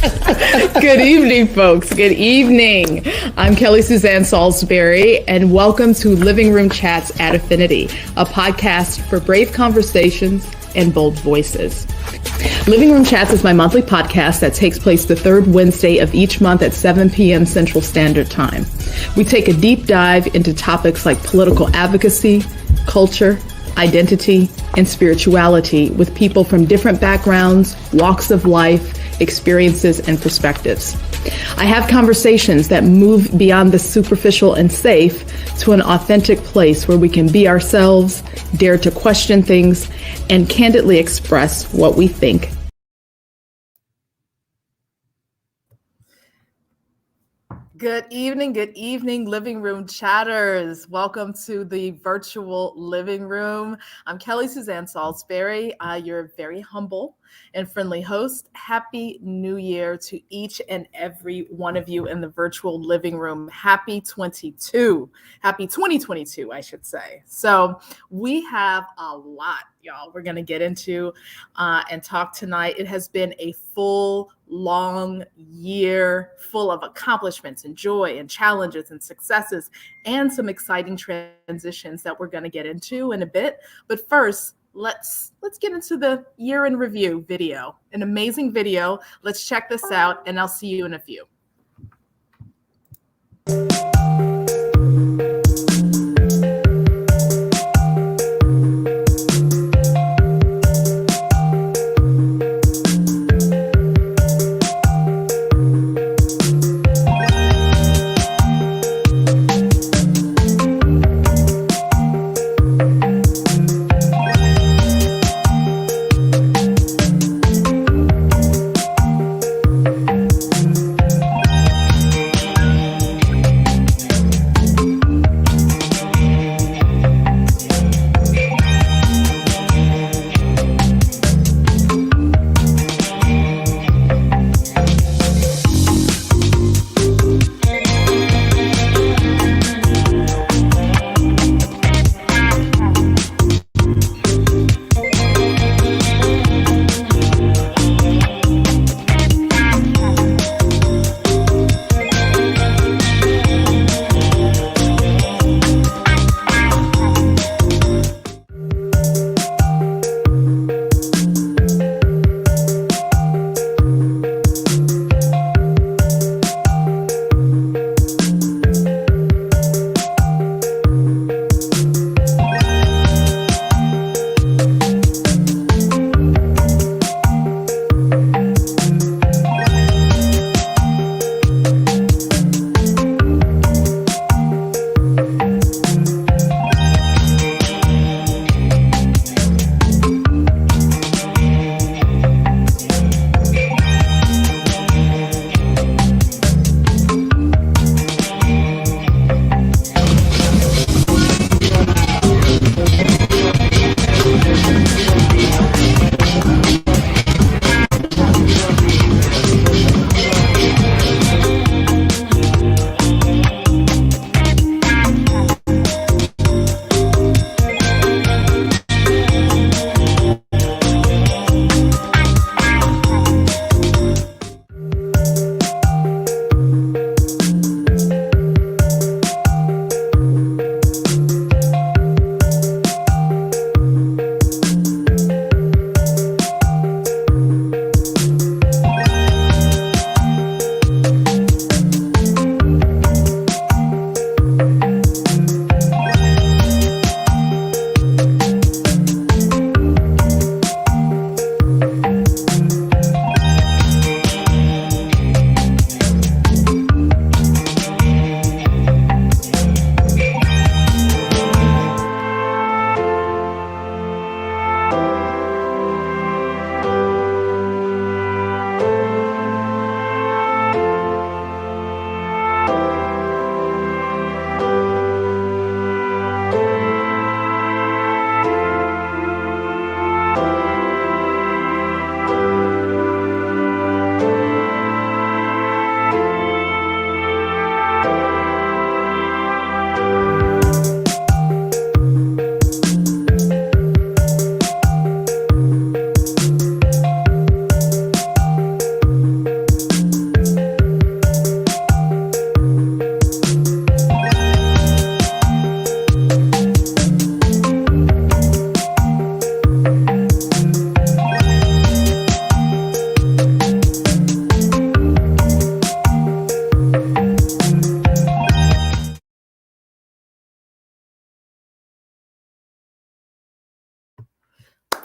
Good evening, folks. Good evening. I'm Kelly Suzanne Saulsberry, and welcome to Living Room Chats at Affinity, a podcast for brave conversations and bold voices. Living Room Chats is my monthly podcast that takes place the third Wednesday of each month at 7 p.m. Central Standard Time. We take a deep dive into topics like political advocacy, culture, identity, and spirituality with people from different backgrounds, walks of life, experiences, and perspectives. I have conversations that move beyond the superficial and safe to an authentic place where we can be ourselves, dare to question things, and candidly express what we think. Good evening, Living Room Chatters. Welcome to the virtual living room. I'm Kelly Suzanne Saulsberry, your very humble and friendly host. Happy New Year to each and every one of you in the virtual living room. Happy 2022, I should say. So we have a lot, y'all, we're going to get into and talk tonight. It has been a full, long year full of accomplishments and joy and challenges and successes and some exciting transitions that we're going to get into in a bit. But first, let's get into the year in review video, an amazing video. Let's check this out, and I'll see you in a few.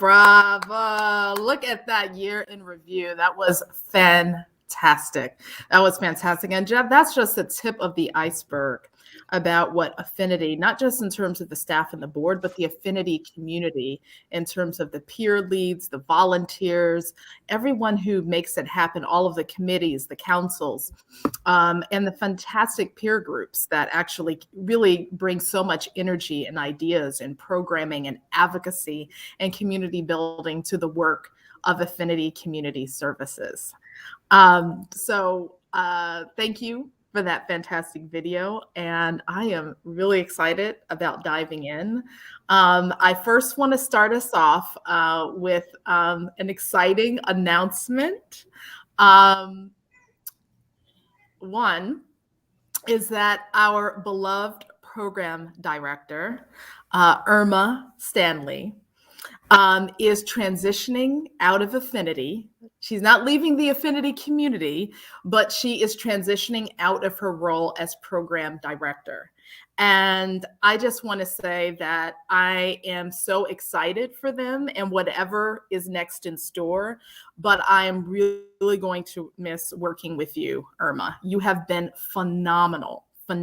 Bravo. Look at that year in review. That was fantastic. That was fantastic. And Jeff, that's just the tip of the iceberg about what Affinity, not just in terms of the staff and the board, but the Affinity community in terms of the peer leads, the volunteers, everyone who makes it happen, all of the committees, the councils, and the fantastic peer groups that actually really bring so much energy and ideas and programming and advocacy and community building to the work of Affinity Community Services. Thank you for that fantastic video. And I am really excited about diving in. I first want to start us off with an exciting announcement. One is that our beloved program director, Irma Stanley, is transitioning out of Affinity. She's not leaving the Affinity community, but she is transitioning out of her role as program director. And I just want to say that I am so excited for them and whatever is next in store, but I am really going to miss working with you, Irma. You have been phenomenal, to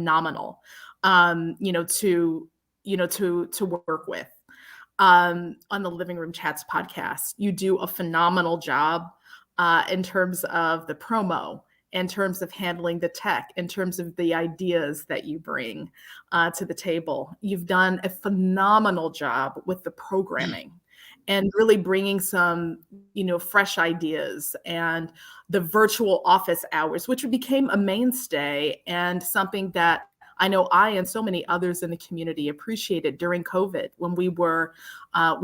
work with. On the Living Room Chats podcast. You do a phenomenal job in terms of the promo, in terms of handling the tech, in terms of the ideas that you bring to the table. You've done a phenomenal job with the programming and really bringing some, fresh ideas and the virtual office hours, which became a mainstay and something that I know I and so many others in the community appreciated during COVID when we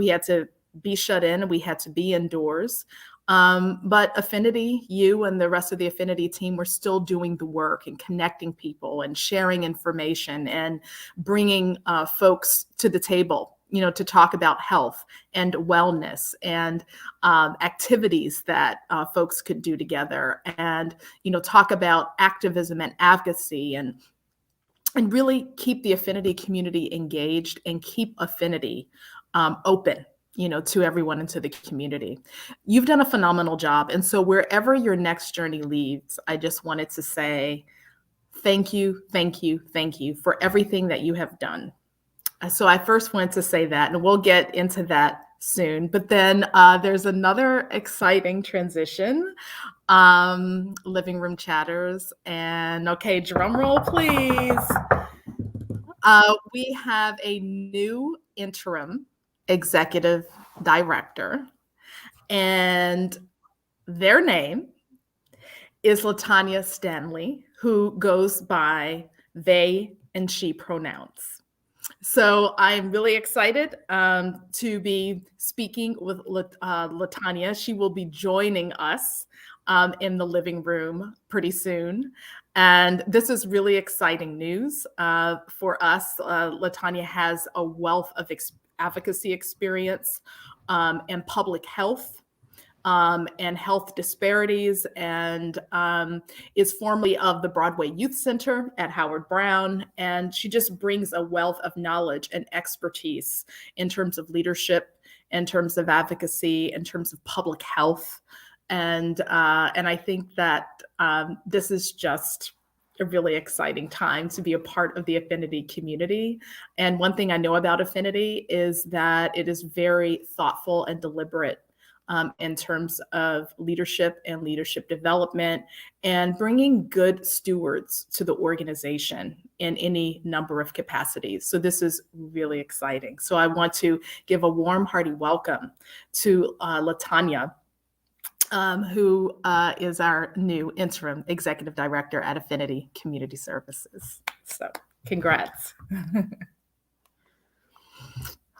had to be shut in and we had to be indoors. But Affinity, you and the rest of the Affinity team were still doing the work and connecting people and sharing information and bringing folks to the table, to talk about health and wellness and activities that folks could do together and, talk about activism and advocacy and really keep the Affinity community engaged and keep Affinity open, to everyone and to the community. You've done a phenomenal job. And so wherever your next journey leads, I just wanted to say thank you for everything that you have done. So I first wanted to say that, and we'll get into that soon. But then there's another exciting transition. Living Room Chatters. And okay, drum roll, please. We have a new interim executive director, and their name is Latonya Stanley, who goes by they and she pronouns. So I'm really excited to be speaking with Latonya. She will be joining us in the living room pretty soon. And this is really exciting news for us. Latonya has a wealth of advocacy experience in public health and health disparities, and is formerly of the Broadway Youth Center at Howard Brown. And she just brings a wealth of knowledge and expertise in terms of leadership, in terms of advocacy, in terms of public health. And I think that this is just a really exciting time to be a part of the Affinity community. And one thing I know about Affinity is that it is very thoughtful and deliberate in terms of leadership and leadership development and bringing good stewards to the organization in any number of capacities. So this is really exciting. So I want to give a warm, hearty welcome to Latonya, who is our new interim executive director at Affinity Community Services. So congrats.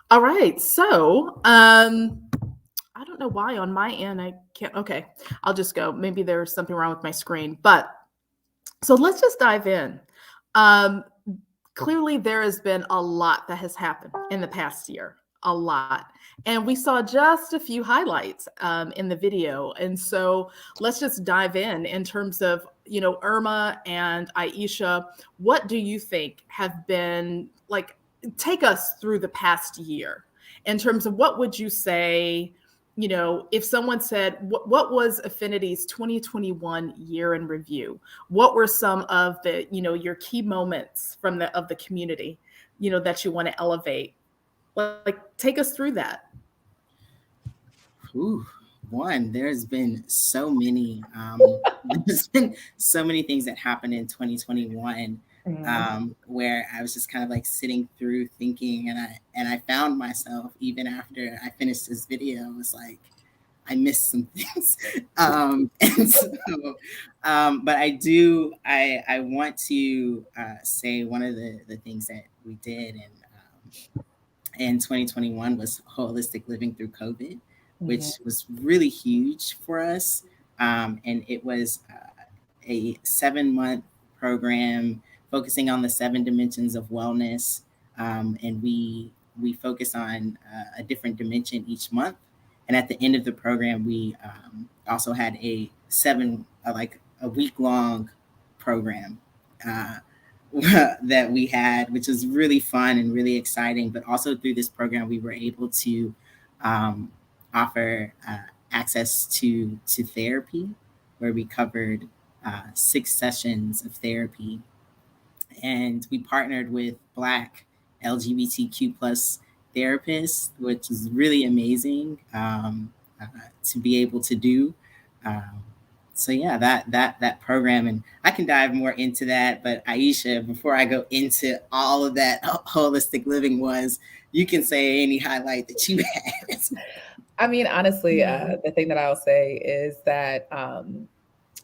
All right, so I don't know why on my end I can't, okay, I'll just go. Maybe there's something wrong with my screen, but so let's just dive in. Clearly there has been a lot that has happened in the past year. A lot. And we saw just a few highlights in the video. And so let's just dive in terms of, Irma and Aisha, what do you think have been like, take us through the past year in terms of what would you say, if someone said, what was Affinity's 2021 year in review? What were some of the, your key moments of the community, that you want to elevate? Like, take us through that. Ooh, one, there's been so many there's been so many things that happened in 2021, where I was just kind of like sitting through thinking, and I found myself, even after I finished this video, was like, I missed some things. And so but I want to say one of the things that we did in 2021 was holistic living through COVID, which was really huge for us. And it was a 7-month program focusing on the 7 dimensions of wellness. And we focus on a different dimension each month. And at the end of the program, we also had like a week long program. That we had, which was really fun and really exciting. But also through this program, we were able to offer access to therapy, where we covered 6 sessions of therapy, and we partnered with Black LGBTQ plus therapists, which is really amazing to be able to do. Um, so yeah, that program, and I can dive more into that. But Aisha, before I go into all of that holistic living you can say any highlight that you had. I mean, honestly, the thing that I'll say is that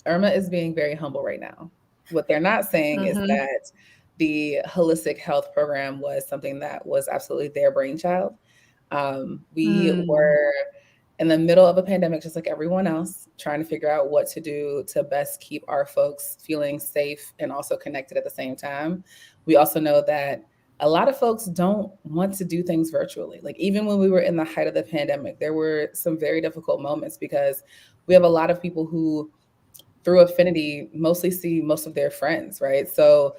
Irma is being very humble right now. What they're not saying is that the holistic health program was something that was absolutely their brainchild. We were in the middle of a pandemic, just like everyone else, trying to figure out what to do to best keep our folks feeling safe and also connected at the same time. We also know that a lot of folks don't want to do things virtually. Like, even when we were in the height of the pandemic, there were some very difficult moments because we have a lot of people who through Affinity mostly see most of their friends, right? So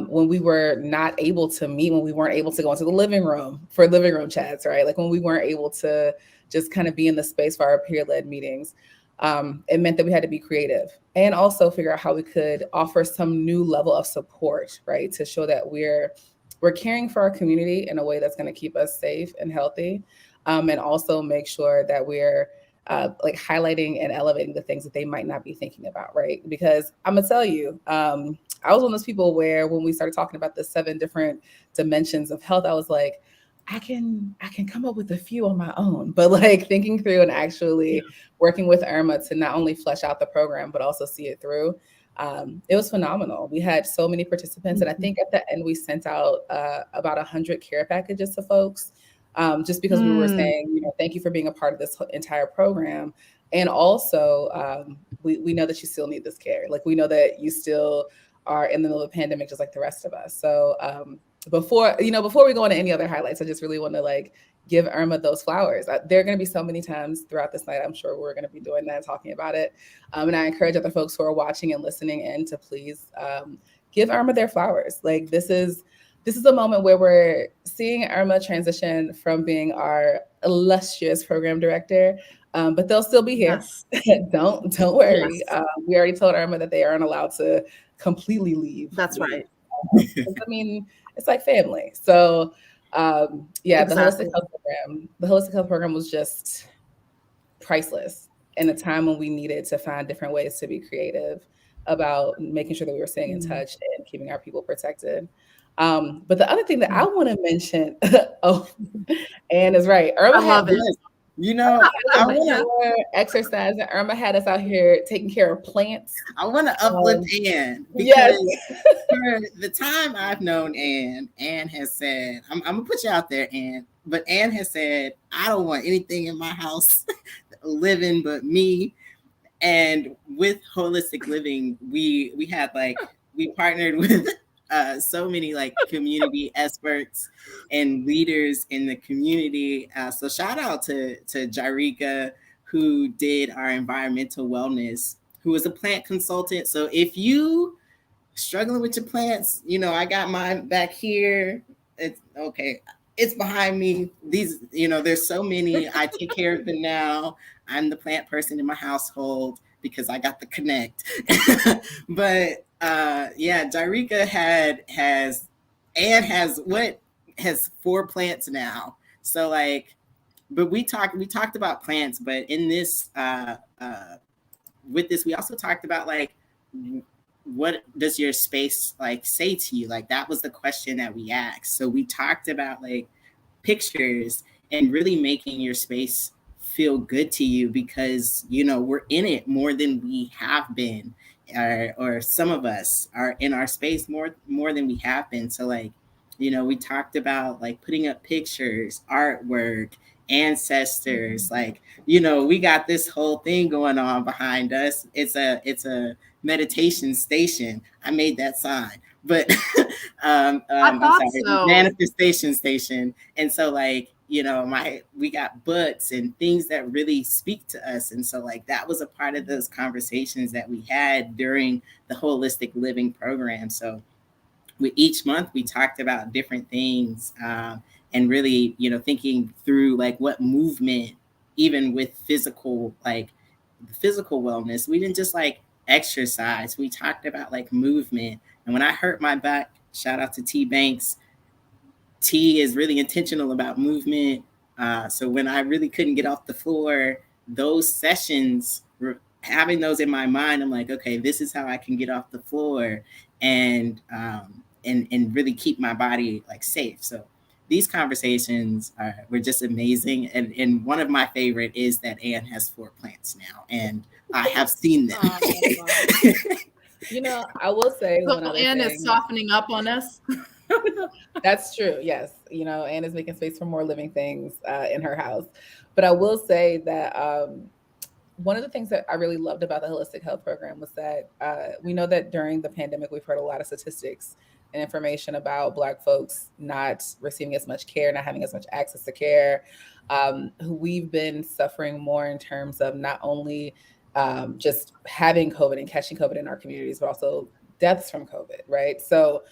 when we were not able to meet, when we weren't able to go into the living room for living room chats, right? Like when we weren't able to just kind of be in the space for our peer-led meetings, it meant that we had to be creative and also figure out how we could offer some new level of support, right? To show that we're caring for our community in a way that's going to keep us safe and healthy, and also make sure that we're like highlighting and elevating the things that they might not be thinking about, right? Because I'm gonna tell you, I was one of those people where when we started talking about the 7 different dimensions of health, I was like, I can come up with a few on my own, but like thinking through and actually working with Irma to not only flesh out the program but also see it through. It was phenomenal. We had so many participants, and I think at the end we sent out about 100 care packages to folks, just because we were saying, thank you for being a part of this entire program. And also, we know that you still need this care. Like, we know that you still are in the middle of a pandemic, just like the rest of us. So before we go into any other highlights, I just really want to like give Irma those flowers. There are going to be so many times throughout this night, I'm sure we're going to be doing that, talking about it. And I encourage other folks who are watching and listening in to please give Irma their flowers. Like, this is a moment where we're seeing Irma transition from being our illustrious program director, but they'll still be here. Yes. Don't worry. Yes. We already told Irma that they aren't allowed to completely leave. That's right. I mean, it's like family. So yeah, exactly. The holistic health program was just priceless in a time when we needed to find different ways to be creative about making sure that we were staying in touch and keeping our people protected. But the other thing that I want to mention, Anne is right. Irma had this. I want to exercise, and Irma had us out here taking care of plants. I want to uplift Anne because for the time I've known Anne has said, I'm gonna put you out there, Anne, but Anne has said, I don't want anything in my house living but me. And with holistic living, we had we partnered with so many like community experts and leaders in the community. So shout out to Jarika, who did our environmental wellness, who was a plant consultant. So if you struggling with your plants, I got mine back here. It's okay. it's behind me. These, there's so many. I take care of them now. I'm the plant person in my household because I got the connect. But yeah, Dyrika has 4 plants now. So like, but we talked about plants, but in this with this, we also talked about like, what does your space like say to you? Like that was the question that we asked. So we talked about like pictures and really making your space feel good to you, because we're in it more than we have been, or some of us are in our space more than we have been. So like, we talked about like putting up pictures, artwork, ancestors, like, we got this whole thing going on behind us. It's a meditation station. I made that sign, but I I'm thought sorry, so. manifestation station. And so like, we got books and things that really speak to us. And so like, that was a part of those conversations that we had during the holistic living program. So each month we talked about different things, and really, thinking through like what movement, even with physical wellness, we didn't just like exercise. We talked about like movement. And when I hurt my back, shout out to T Banks. T is really intentional about movement. So when I really couldn't get off the floor, those sessions, having those in my mind, I'm like, okay, this is how I can get off the floor and really keep my body like safe. So these conversations were just amazing. And one of my favorite is that Anne has 4 plants now, and I have seen them. I will say So one other Anne thing. is softening up on us. That's true. Yes. Anne is making space for more living things in her house. But I will say that one of the things that I really loved about the holistic health program was that we know that during the pandemic, we've heard a lot of statistics and information about Black folks not receiving as much care, not having as much access to care. We've been suffering more in terms of not only just having COVID and catching COVID in our communities, but also deaths from COVID, right? So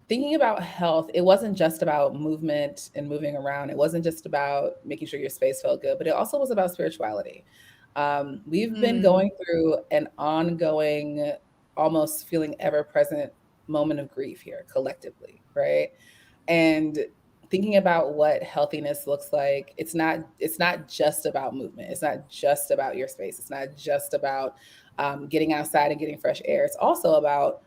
thinking about health, it wasn't just about movement and moving around. It wasn't just about making sure your space felt good, but it also was about spirituality. We've been going through an ongoing, almost feeling ever present moment of grief here collectively, right? And thinking about what healthiness looks like, it's not just about movement. It's not just about your space. It's not just about getting outside and getting fresh air. It's also about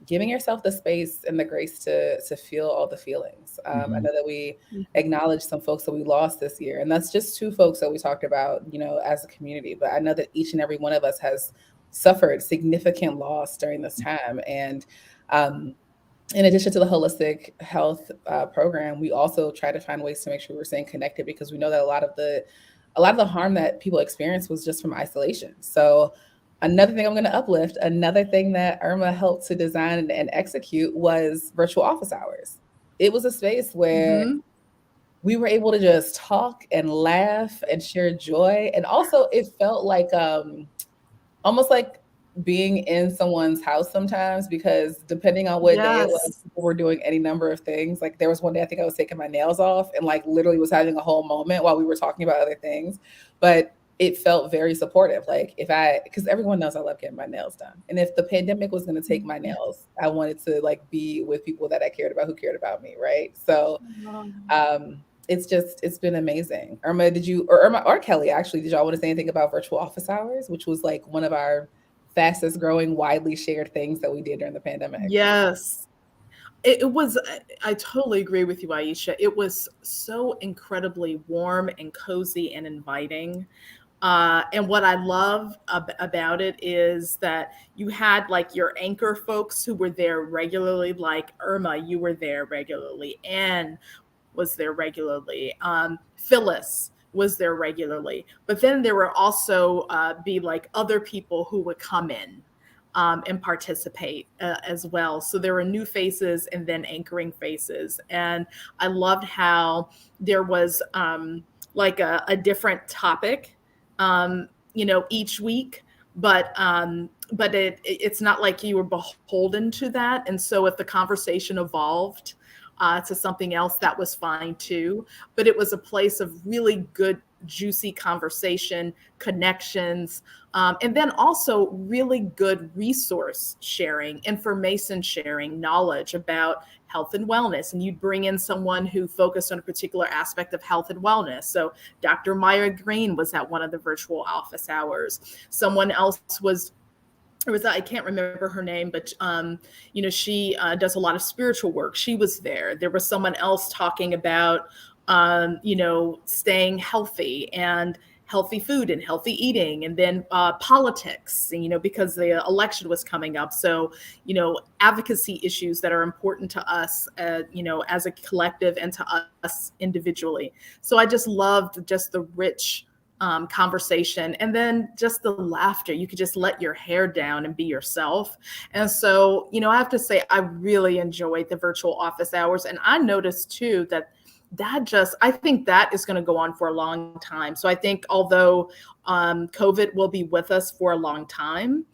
giving yourself the space and the grace to feel all the feelings. I know that we acknowledged some folks that we lost this year, and that's just 2 folks that we talked about, as a community. But I know that each and every one of us has suffered significant loss during this time. And in addition to the holistic health program, we also try to find ways to make sure we're staying connected, because we know that a lot of the harm that people experience was just from isolation. So another thing I'm going to uplift, another thing that Irma helped to design and execute was virtual office hours. It was a space where we were able to just talk and laugh and share joy. And also it felt like almost like being in someone's house sometimes, because depending on what day it was, people were doing any number of things. Like there was one day I think I was taking my nails off and like literally was having a whole moment while we were talking about other things. But it felt very supportive. Like because everyone knows I love getting my nails done. And if the pandemic was going to take my nails, I wanted to like be with people that I cared about, who cared about me. Right. So it's been amazing. Irma, Irma or Kelly, actually, did y'all want to say anything about virtual office hours, which was like one of our fastest growing, widely shared things that we did during the pandemic? Yes. It was, I totally agree with you, Aisha. It was so incredibly warm and cozy and inviting. And what I love about it is that you had like your anchor folks who were there regularly, like Irma, you were there regularly. Anne was there regularly. Phyllis was there regularly. But then there were also be like other people who would come in and participate as well. So there were new faces and then anchoring faces. And I loved how there was like a different topic, each week, but it's not like you were beholden to that. And so if the conversation evolved, to something else, that was fine too. But it was a place of really good, juicy conversation, connections, and then also really good resource sharing, information sharing, knowledge about health and wellness. And you'd bring in someone who focused on a particular aspect of health and wellness. So Dr. Maya Green was at one of the virtual office hours. Someone else was, I can't remember her name, but she does a lot of spiritual work. She was there. There was someone else talking about staying healthy and healthy food and healthy eating, and then politics, because the election was coming up. So, advocacy issues that are important to us, as a collective, and to us individually. So I just loved just the rich conversation, and then just the laughter. You could just let your hair down and be yourself. And so, I have to say, I really enjoyed the virtual office hours. And I noticed too that I think that is going to go on for a long time. So I think although COVID will be with us for a long time,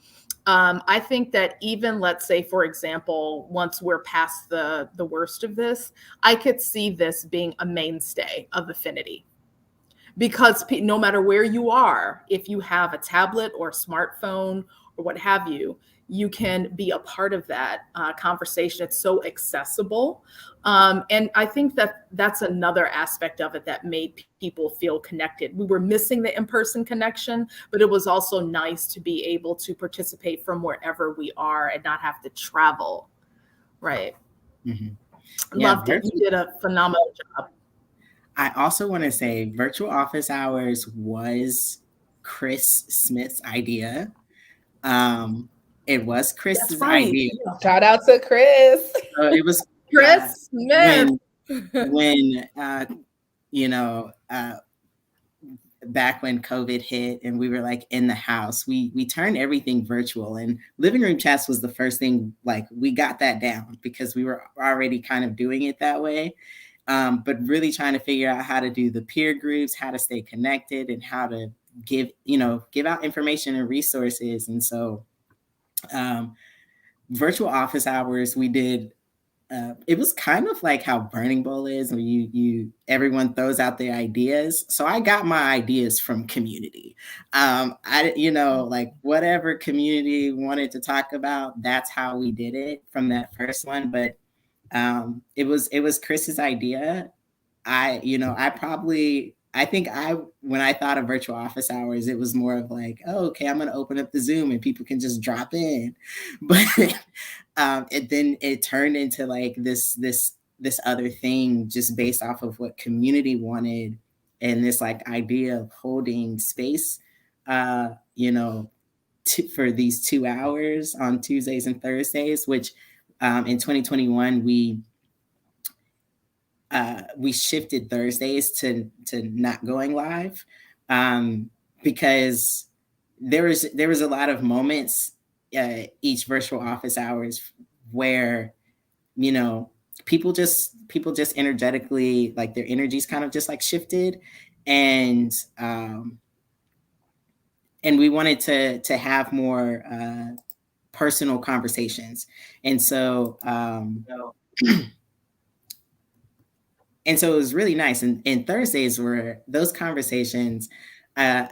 I think that even, let's say, for example, once we're past the worst of this, I could see this being a mainstay of Affinity. Because no matter where you are, if you have a tablet or a smartphone or what have you, you can be a part of that conversation. It's so accessible. And I think that that's another aspect of it that made people feel connected. We were missing the in-person connection, but it was also nice to be able to participate from wherever we are and not have to travel. Right. Mm-hmm. Yeah, loved it. You did a phenomenal job. I also want to say virtual office hours was Chris Smith's idea. It was Chris's idea. Shout out to Chris. So it was Chris Smith. Back when COVID hit and we were like in the house, we turned everything virtual, and living room chats was the first thing. Like, we got that down because we were already kind of doing it that way. But really trying to figure out how to do the peer groups, how to stay connected, and how to give out information and resources. And so virtual office hours, we did, it was kind of like how Burning Bowl is, where everyone throws out their ideas. So I got my ideas from community. Like whatever community wanted to talk about, that's how we did it from that first one. But it was Chris's idea. When I thought of virtual office hours, it was more of like, oh, okay, I'm going to open up the Zoom and people can just drop in. But then it turned into like this other thing, just based off of what community wanted, and this like idea of holding space, for these 2 hours on Tuesdays and Thursdays, which in 2021 we shifted Thursdays to not going live, because there was a lot of moments each virtual office hours where people just energetically, like their energies kind of just like shifted, and we wanted to have more personal conversations, and so and so it was really nice. And Thursdays were those conversations.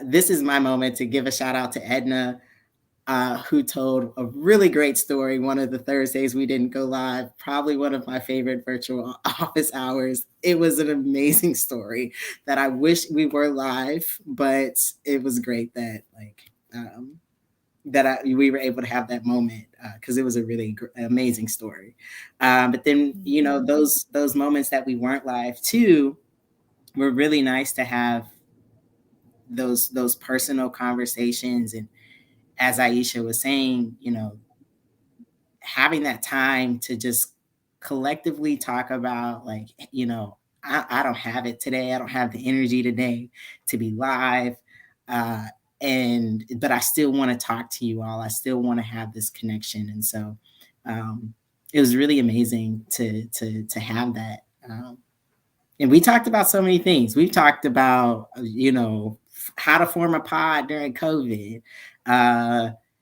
This is my moment to give a shout out to Edna, who told a really great story. One of the Thursdays we didn't go live, probably one of my favorite virtual office hours. It was an amazing story that I wish we were live, but it was great that we were able to have that moment, because it was a really amazing story. But then, those moments that we weren't live too were really nice to have those personal conversations. And as Aisha was saying, having that time to just collectively talk about like, I don't have it today. I don't have the energy today to be live. But I still want to talk to you all. I still want to have this connection. And so it was really amazing to have that. And we talked about so many things. We've talked about, how to form a pod during COVID.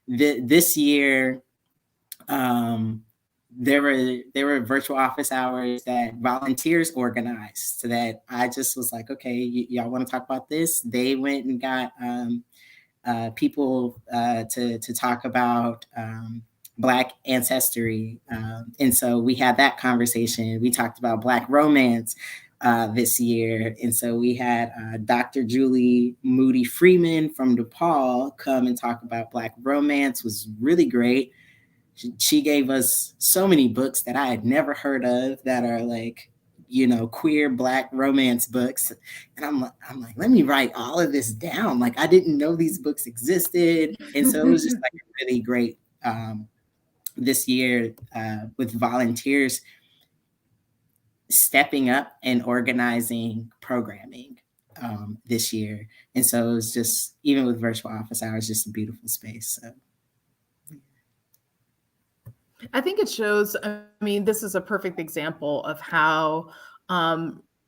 This year, there were virtual office hours that volunteers organized, so that I just was like, okay, y'all want to talk about this? They went and got people to talk about Black ancestry, and so we had that conversation. We talked about Black romance this year, and so we had Dr. Julie Moody Freeman from DePaul come and talk about Black romance. It was really great. She gave us so many books that I had never heard of that are like, queer Black romance books. And I'm like, let me write all of this down. Like, I didn't know these books existed. And so it was just like a really great this year with volunteers stepping up and organizing programming this year. And so it was just, even with virtual office hours, just a beautiful space. So. I think it shows, this is a perfect example of how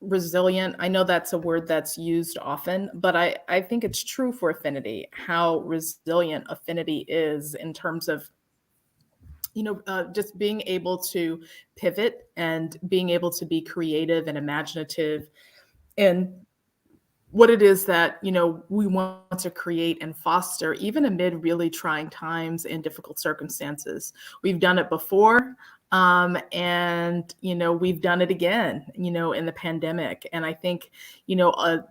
resilient, I know that's a word that's used often, but I think it's true for Affinity, how resilient Affinity is in terms of, just being able to pivot and being able to be creative and imaginative and what it is that, we want to create and foster, even amid really trying times and difficult circumstances. We've done it before, and, we've done it again, in the pandemic. And I think,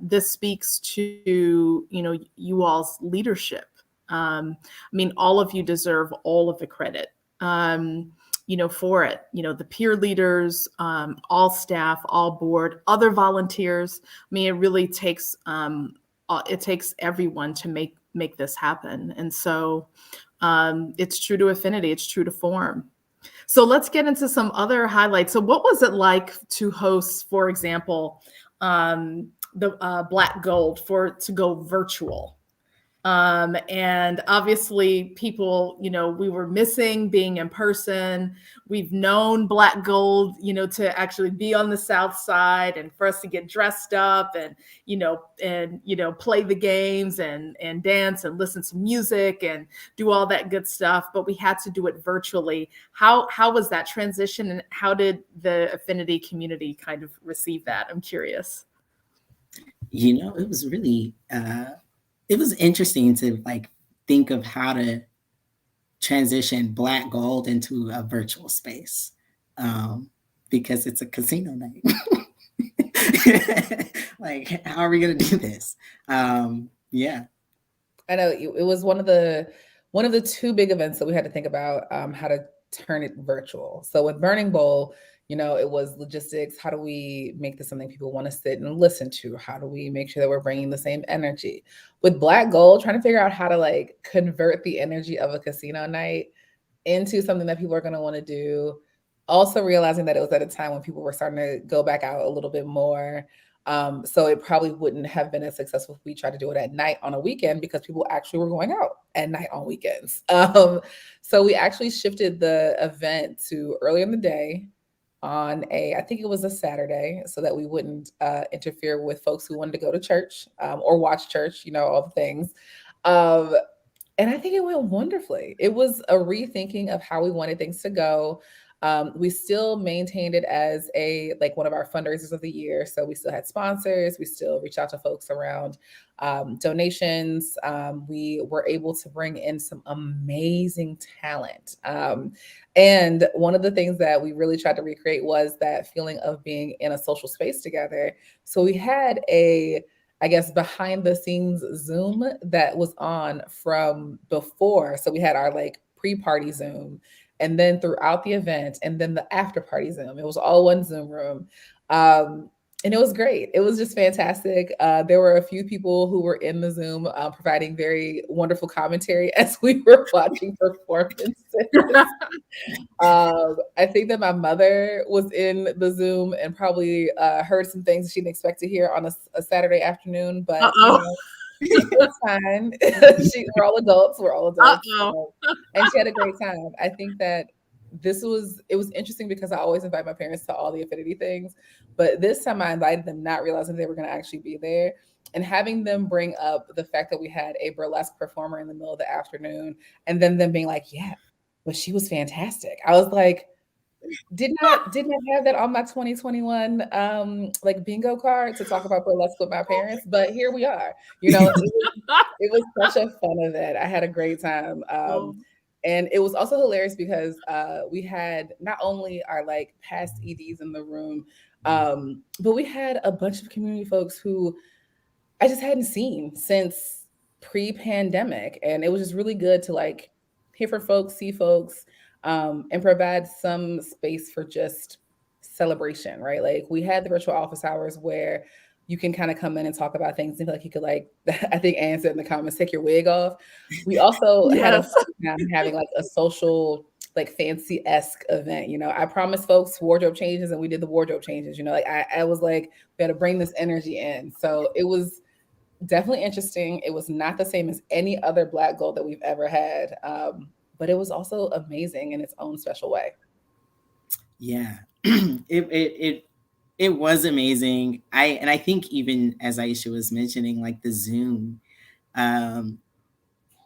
this speaks to, you all's leadership. All of you deserve all of the credit. For it, the peer leaders, all staff, all board, other volunteers. It really takes everyone to make this happen. And so it's true to Affinity, it's true to form. So let's get into some other highlights. So what was it like to host, for example, the Black Gold to go virtual? And obviously people, we were missing being in person. We've known Black Gold, to actually be on the South Side and for us to get dressed up and play the games and dance and listen to music and do all that good stuff. But we had to do it virtually. How was that transition, and how did the Affinity community kind of receive that? I'm curious. It was really, it was interesting to think of how to transition Black Gold into a virtual space, because it's a casino night. How are we going to do this? Yeah. I know it was one of the two big events that we had to think about how to turn it virtual. So with Burning Bowl, it was logistics. How do we make this something people want to sit and listen to? How do we make sure that we're bringing the same energy? With Black Gold, trying to figure out how to convert the energy of a casino night into something that people are going to want to do. Also realizing that it was at a time when people were starting to go back out a little bit more. So it probably wouldn't have been as successful if we tried to do it at night on a weekend, because people actually were going out at night on weekends. So we actually shifted the event to early in the day on I think it was a Saturday, so that we wouldn't interfere with folks who wanted to go to church or watch church, all the things. And I think it went wonderfully. It was a rethinking of how we wanted things to go. We still maintained it as one of our fundraisers of the year. So we still had sponsors. We still reached out to folks around donations. We were able to bring in some amazing talent. And one of the things that we really tried to recreate was that feeling of being in a social space together. So we had behind the scenes Zoom that was on from before. So we had our pre-party Zoom, and then throughout the event, and then the after party Zoom. It was all one Zoom room. And it was great. It was just fantastic. There were a few people who were in the Zoom providing very wonderful commentary as we were watching performances. I think that my mother was in the Zoom and probably heard some things she didn't expect to hear on a Saturday afternoon, but it's fine. We're all adults. And she had a great time. I think that it was interesting because I always invite my parents to all the Affinity things, but this time I invited them not realizing they were going to actually be there, and having them bring up the fact that we had a burlesque performer in the middle of the afternoon, and then them being like, yeah, but she was fantastic. I was like, did not have that on my 2021 like bingo card to talk about burlesque with my parents, but here we are. It was such a fun event. I had a great time. And it was also hilarious because we had not only our like past EDs in the room, but we had a bunch of community folks who I just hadn't seen since pre-pandemic. And it was just really good to like hear from folks, see folks, and provide some space for just celebration, right? Like we had the virtual office hours where you can kind of come in and talk about things and feel like you could like, I think Ann said in the comments, take your wig off. We also had a time having like a social like fancy-esque event. I promised folks wardrobe changes and we did the wardrobe changes. Like I was like, we had to bring this energy in. So it was definitely interesting. It was not the same as any other Black Gold that we've ever had, but it was also amazing in its own special way. Yeah, it was amazing. I think even as Aisha was mentioning, like the Zoom,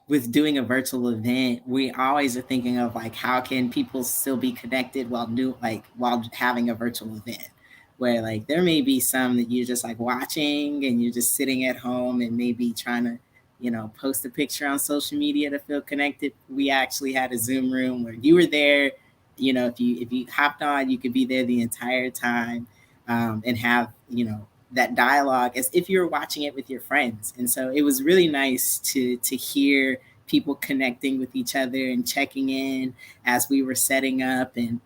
with doing a virtual event, we always are thinking of like how can people still be connected while having a virtual event. Where like there may be some that you're just like watching and you're just sitting at home and maybe trying to, post a picture on social media to feel connected. We actually had a Zoom room where you were there. If you hopped on, you could be there the entire time, and have that dialogue as if you were watching it with your friends. And so it was really nice to hear people connecting with each other and checking in as we were setting up and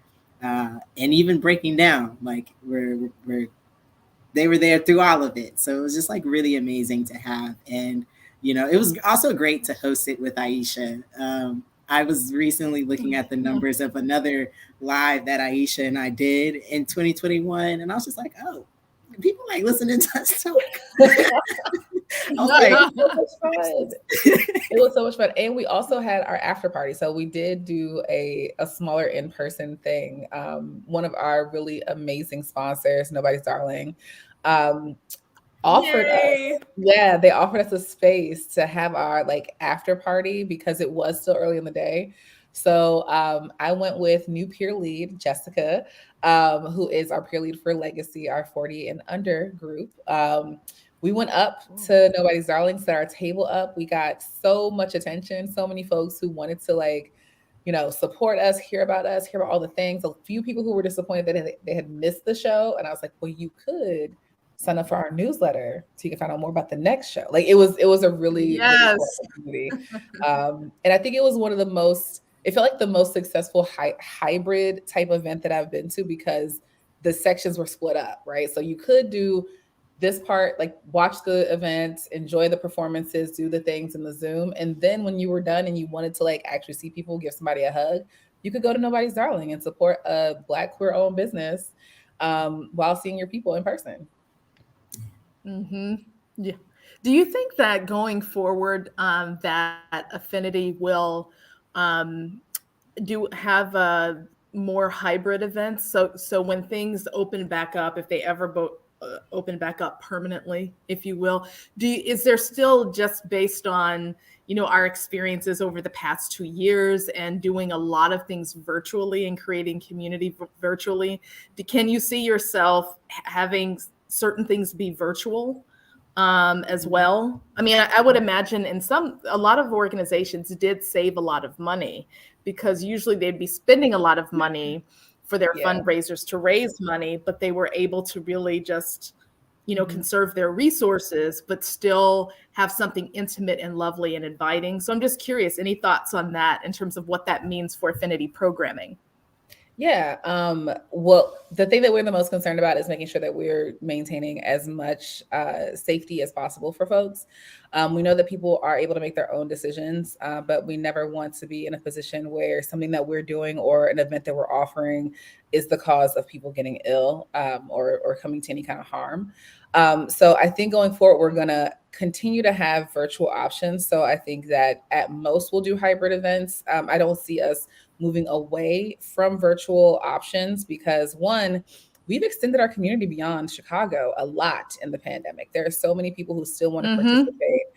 even breaking down. Like they were there through all of it. So it was just like really amazing to have. And it was also great to host it with Aisha. I was recently looking at the numbers of another live that Aisha and I did in 2021, and I was just like, oh, people like listening to us talk. It was so much fun. And we also had our after party. So we did do a smaller in-person thing. One of our really amazing sponsors, Nobody's Darling, offered they offered us a space to have our like after party because it was still early in the day. So I went with new peer lead, Jessica, who is our peer lead for Legacy, our 40 and under group. We went up to Nobody's Darling, set our table up. We got so much attention, so many folks who wanted to like, support us, hear about all the things. A few people who were disappointed that they had missed the show. And I was like, well, you could sign up for our newsletter so you can find out more about the next show. Like it was a really, really cool opportunity. And I think it was one of the most, it felt like the most successful hybrid type event that I've been to because the sections were split up, right? So you could do this part, like watch the event, enjoy the performances, do the things in the Zoom. And then when you were done and you wanted to like actually see people, give somebody a hug, you could go to Nobody's Darling and support a Black queer owned business while seeing your people in person. Mm-hmm. Yeah. Do you think that going forward, that Affinity will have more hybrid events? So when things open back up, if they ever open back up permanently, if you will, is there still, just based on our experiences over the past 2 years and doing a lot of things virtually and creating community virtually, can you see yourself having certain things be virtual as well? I mean, I would imagine a lot of organizations did save a lot of money because usually they'd be spending a lot of money for their fundraisers to raise money, but they were able to really just, conserve their resources, but still have something intimate and lovely and inviting. So I'm just curious, any thoughts on that in terms of what that means for Affinity programming? Yeah. Well, the thing that we're the most concerned about is making sure that we're maintaining as much safety as possible for folks. We know that people are able to make their own decisions, but we never want to be in a position where something that we're doing or an event that we're offering is the cause of people getting ill or coming to any kind of harm. So I think going forward, we're going to continue to have virtual options. So I think that at most we'll do hybrid events. I don't see us moving away from virtual options because, one, we've extended our community beyond Chicago a lot in the pandemic. There are so many people who still want to participate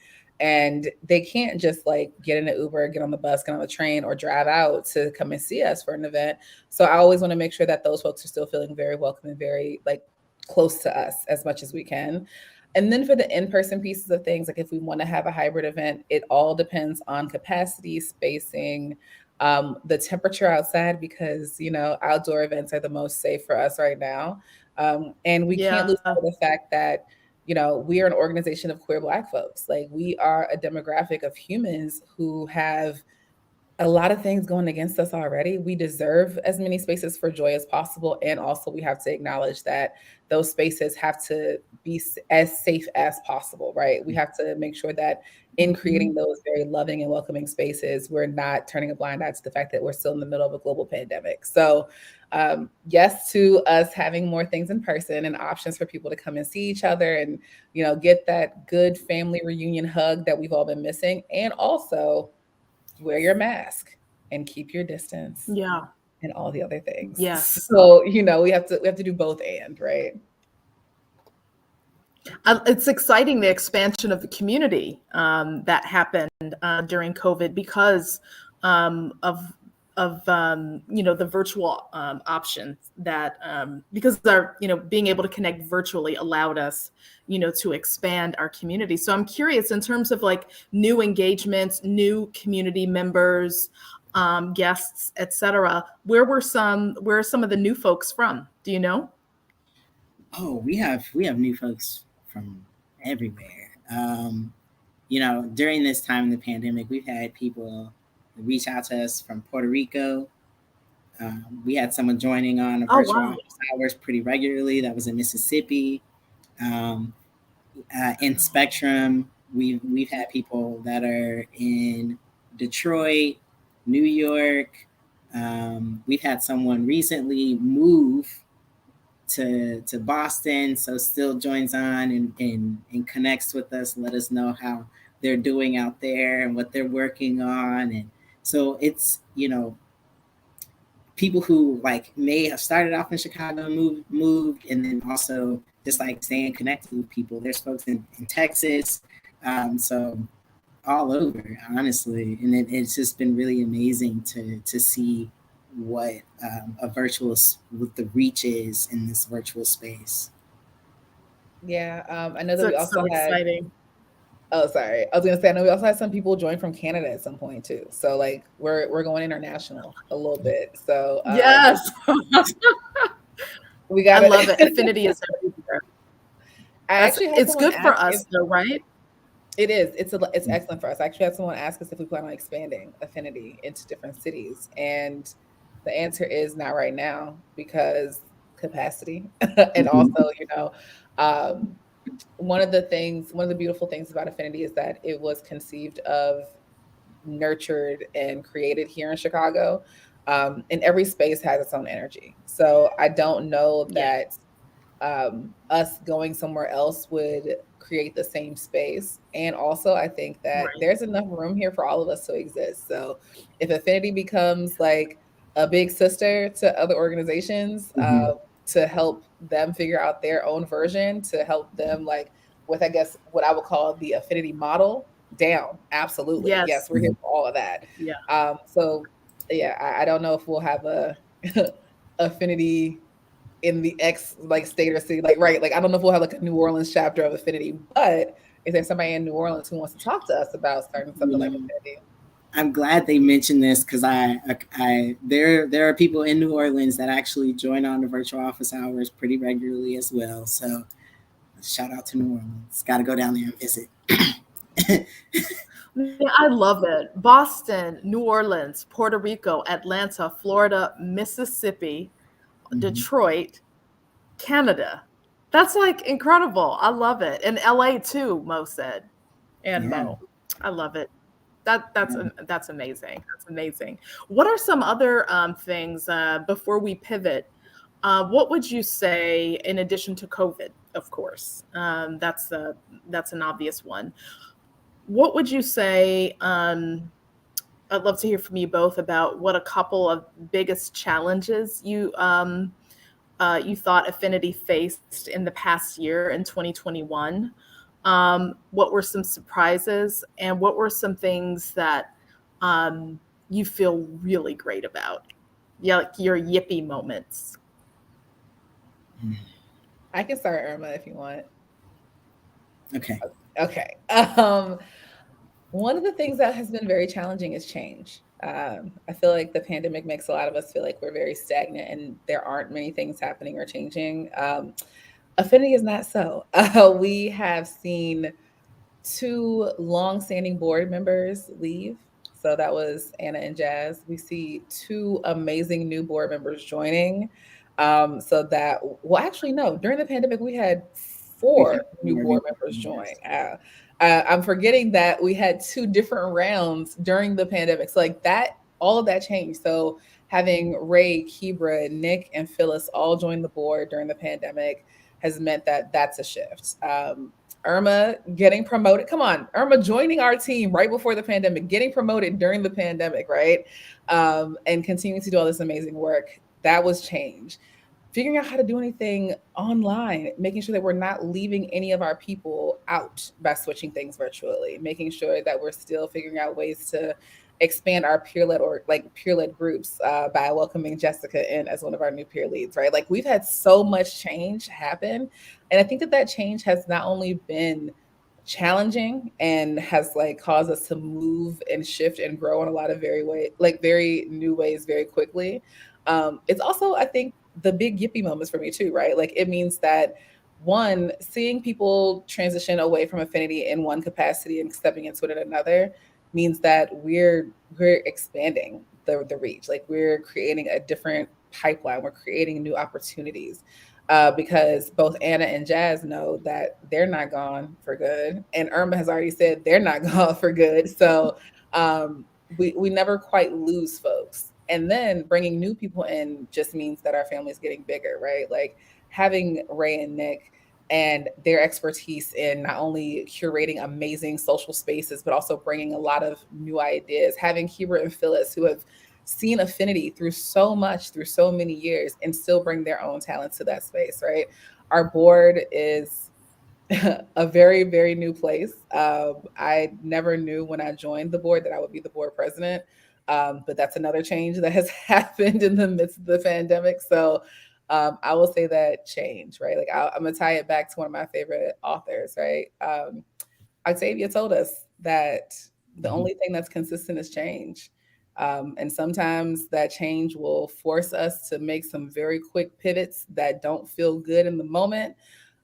And they can't just like get in an Uber, get on the bus, get on the train, or drive out to come and see us for an event. So I always want to make sure that those folks are still feeling very welcome and very like close to us as much as we can. And then for the in-person pieces of things, like if we want to have a hybrid event, it all depends on capacity, spacing, the temperature outside, because, you know, outdoor events are the most safe for us right now. And we can't lose sight of the fact that, you know, we are an organization of queer Black folks. Like, we are a demographic of humans who have a lot of things going against us already. We deserve as many spaces for joy as possible. And also, we have to acknowledge that those spaces have to be as safe as possible, right? We have to make sure that in creating those very loving and welcoming spaces, we're not turning a blind eye to the fact that we're still in the middle of a global pandemic. So, yes to us having more things in person and options for people to come and see each other and, you know, get that good family reunion hug that we've all been missing. And also, wear your mask and keep your distance. Yeah. And all the other things. Yes. So, you know, we have to do both and, right? It's exciting, the expansion of the community that happened during COVID because of you know, the virtual option that because our, you know, being able to connect virtually allowed us, you know, to expand our community. So I'm curious, in terms of like new engagements, new community members, guests, etc. Where are some of the new folks from? Do you know? Oh, we have new folks from everywhere. You know, during this time in the pandemic, we've had people reach out to us from Puerto Rico. We had someone joining on a virtual office hours pretty regularly. That was in Mississippi. In Spectrum, we've had people that are in Detroit, New York. We've had someone recently move to Boston, so still joins on and connects with us, let us know how they're doing out there and what they're working on. And so it's, you know, people who like may have started off in Chicago, moved, and then also just like staying connected with people. There's folks in Texas, so all over, honestly. And it's just been really amazing to see what what the reach is in this virtual space. Yeah, I know that we also so had. Exciting. Oh, sorry. I was gonna say, I know we also had some people join from Canada at some point too. So like we're going international a little bit. So Yes. we got. I love it. Affinity is everywhere. It's good for us though, right? It is. It's excellent for us. I actually had someone ask us if we plan on expanding Affinity into different cities, and the answer is not right now because capacity, and also, you know, one of the beautiful things about Affinity is that it was conceived of, nurtured, and created here in Chicago. And every space has its own energy. So I don't know that us going somewhere else would create the same space. And also, I think that there's enough room here for all of us to exist. So if Affinity becomes like a big sister to other organizations, to help them figure out their own version, to help them like with, I guess, what I would call the Affinity model down. Absolutely. Yes, we're here for all of that. Yeah. So yeah, I don't know if we'll have a Affinity in the X like state or city, like right, like I don't know if we'll have like a New Orleans chapter of Affinity, but is there somebody in New Orleans who wants to talk to us about starting something like Affinity? I'm glad they mentioned this because there are people in New Orleans that actually join on the virtual office hours pretty regularly as well. So shout out to New Orleans. Got to go down there and visit. Yeah, I love it. Boston, New Orleans, Puerto Rico, Atlanta, Florida, Mississippi, Detroit, Canada. That's like incredible. I love it. And LA too, Mo said. And Mo. I love it. That's amazing. That's amazing. What are some other things before we pivot? What would you say in addition to COVID, of course? That's an obvious one. What would you say? I'd love to hear from you both about what a couple of biggest challenges you thought Affinity faced in the past year in 2021. What were some surprises, and what were some things that you feel really great about? Yeah, like your yippee moments. I can start, Irma, if you want. Okay. Okay. One of the things that has been very challenging is change. I feel like the pandemic makes a lot of us feel like we're very stagnant and there aren't many things happening or changing. Affinity is not so. We have seen two long-standing board members leave. So that was Anna and Jazz. We see two amazing new board members joining. So that, well, actually, no, during the pandemic, we had We four have new more board members recently, join. yes. I'm forgetting that we had two different rounds during the pandemic. So, like that, all of that changed. So, having Ray, Kibra, Nick, and Phyllis all join the board during the pandemic has meant that that's a shift. Irma getting promoted. Come on, Irma joining our team right before the pandemic, getting promoted during the pandemic, right? And continuing to do all this amazing work. That was change. Figuring out how to do anything online, making sure that we're not leaving any of our people out by switching things virtually, making sure that we're still figuring out ways to expand our peer-led or like peer-led groups by welcoming Jessica in as one of our new peer leads, right? Like we've had so much change happen. And I think that that change has not only been challenging and has like caused us to move and shift and grow in a lot of very new ways very quickly. It's also, I think, the big yippee moments for me too, right? Like it means that one, seeing people transition away from Affinity in one capacity and stepping into it in another means that we're expanding the reach. Like we're creating a different pipeline. We're creating new opportunities. Because both Anna and Jazz know that they're not gone for good, and Irma has already said they're not gone for good. So we never quite lose folks. And then bringing new people in just means that our family is getting bigger, right? Like having Ray and Nick and their expertise in not only curating amazing social spaces, but also bringing a lot of new ideas. Having Hubert and Phyllis, who have seen Affinity through so much, through so many years, and still bring their own talents to that space, right? Our board is a very, very new place. I never knew when I joined the board that I would be the board president. But that's another change that has happened in the midst of the pandemic. So I will say that change, right? Like I'm gonna tie it back to one of my favorite authors, right? Octavia told us that the only thing that's consistent is change. And sometimes that change will force us to make some very quick pivots that don't feel good in the moment.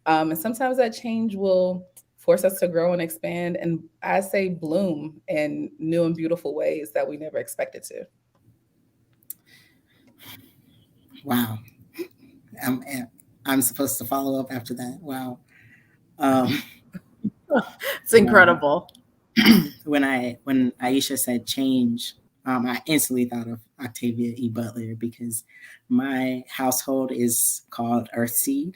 And sometimes that change will force us to grow and expand and I say bloom in new and beautiful ways that we never expected to. Wow. I'm, I'm supposed to follow up after that. Wow. Um, It's incredible. when Aisha said change, I instantly thought of Octavia E. Butler because my household is called Earthseed.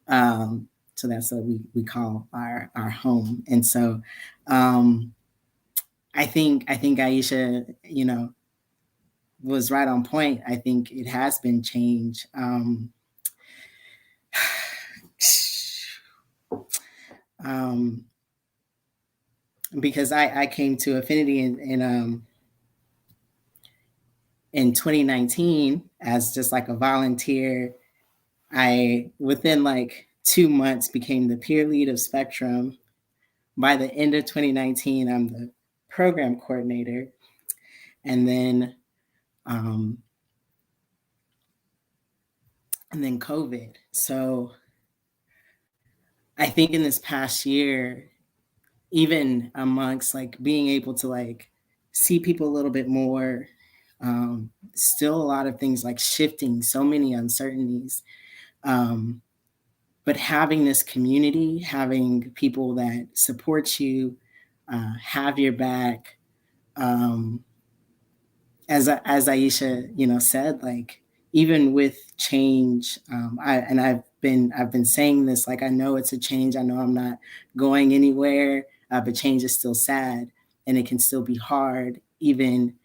So that's what we call our home. And so I think Aisha, was right on point. I think it has been change. Um, because I came to Affinity in 2019 as just like a volunteer. I within like 2 months became the peer lead of Spectrum. By the end of 2019, I'm the program coordinator, and then um, COVID. So I think in this past year, even amongst like being able to like see people a little bit more, still a lot of things like shifting, so many uncertainties. But having this community, having people that support you, have your back, as Aisha, said, like even with change, I've been saying this, like I know it's a change. I know I'm not going anywhere, but change is still sad, and it can still be hard, even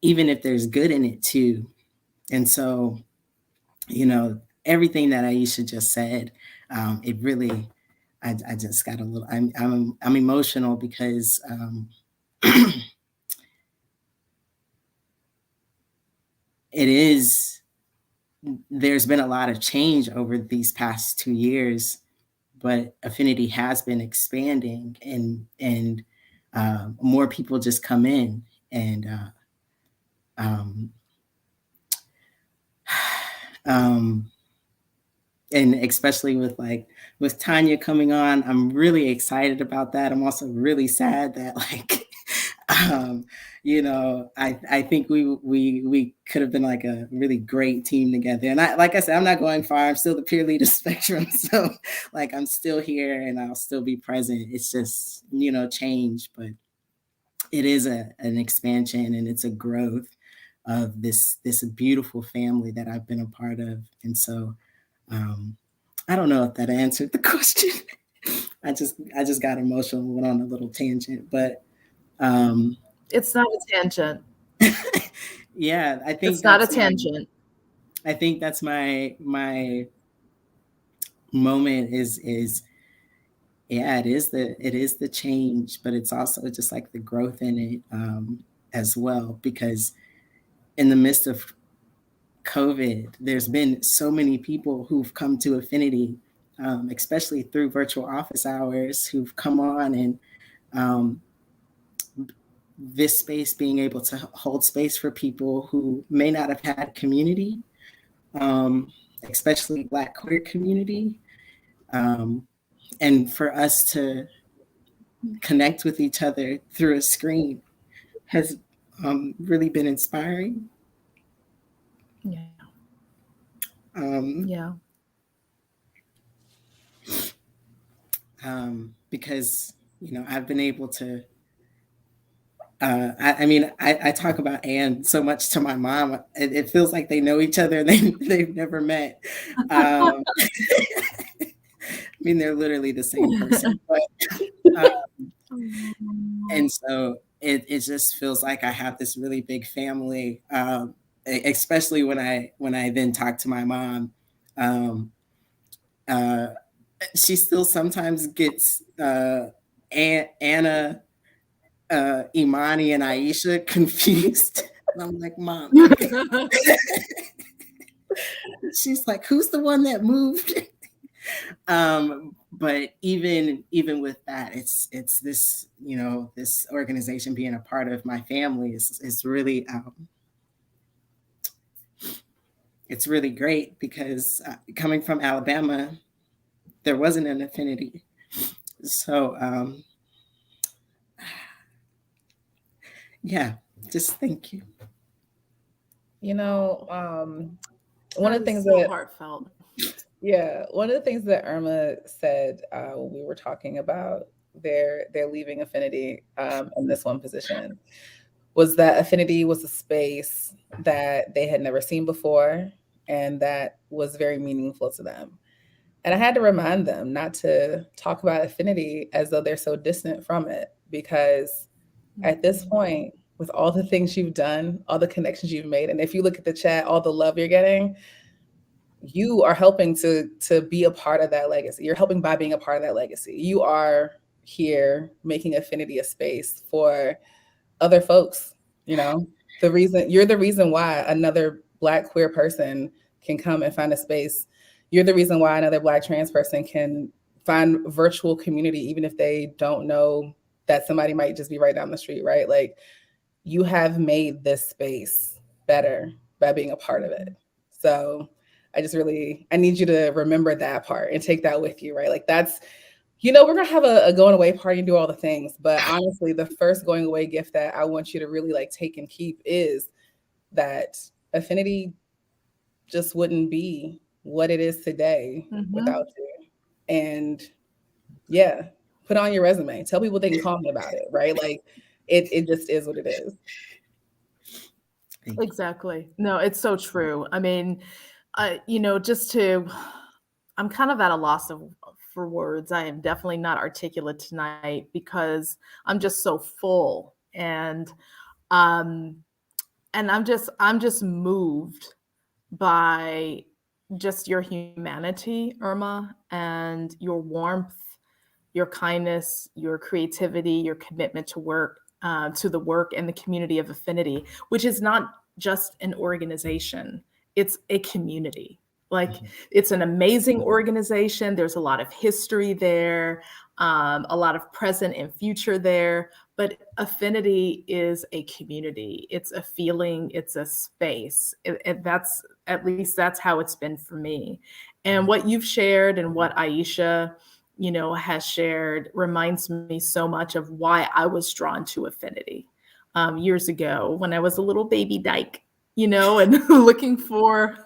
if there's good in it too. And so, everything that Aisha just said, it really I just got a little, I'm emotional because there's been a lot of change over these past 2 years, but Affinity has been expanding, and more people just come in, and and especially with Tanya coming on, I'm really excited about that. I'm also really sad that I think we could have been like a really great team together. And like I said, I'm not going far. I'm still the peer leader spectrum. So I'm still here and I'll still be present. It's just, change, but it is an expansion, and it's a growth of this beautiful family that I've been a part of. And so I don't know if that answered the question. I just got emotional and went on a little tangent, but it's not a tangent. Yeah, I think it's not a tangent. I think that's my moment is yeah, it is the change, but it's also just like the growth in it as well, because in the midst of COVID, there's been so many people who've come to Affinity, especially through virtual office hours, who've come on, and this space being able to hold space for people who may not have had community, especially Black queer community, and for us to connect with each other through a screen has really been inspiring. Yeah. Because I've been able to I talk about Ann so much to my mom. It feels like they know each other and they've never met. I mean, they're literally the same person. But, and so it just feels like I have this really big family, especially when I then talk to my mom. She still sometimes gets Anna, Imani, and Aisha confused. And I'm like, Mom. She's like, who's the one that moved? But even with that, it's this, this organization being a part of my family is really it's really great, because coming from Alabama, there wasn't an Affinity. So yeah, just thank you. One of the things that heartfelt. Yeah, one of the things that Irma said when we were talking about their leaving Affinity in this one position was that Affinity was a space that they had never seen before, and that was very meaningful to them. And I had to remind them not to talk about Affinity as though they're so distant from it, because at this point, with all the things you've done, all the connections you've made, and if you look at the chat, all the love you're getting, you are helping to be a part of that legacy. You're helping by being a part of that legacy. You are here making Affinity a space for other folks. You're the reason why another Black queer person can come and find a space. You're the reason why another Black trans person can find virtual community, even if they don't know that somebody might just be right down the street, right? Like, you have made this space better by being a part of it. So I need you to remember that part and take that with you, right? Like, that's, we're going to have a going away party and do all the things. But honestly, the first going away gift that I want you to really take and keep is that Affinity just wouldn't be what it is today without you. And yeah, put on your resume. Tell people they can call me about it, right? Like, it just is what it is. Exactly. No, it's so true. I mean, I'm kind of at a loss for words. I am definitely not articulate tonight because I'm just so full, and I'm just moved by just your humanity, Irma, and your warmth your kindness, your creativity, your commitment to work, to the work and the community of Affinity, which is not just an organization, it's a community. Like, it's an amazing organization. There's a lot of history there, a lot of present and future there. But Affinity is a community. It's a feeling. It's a space. That's, at least that's how it's been for me. And what you've shared and what Aisha, has shared reminds me so much of why I was drawn to Affinity years ago when I was a little baby dyke, and looking for,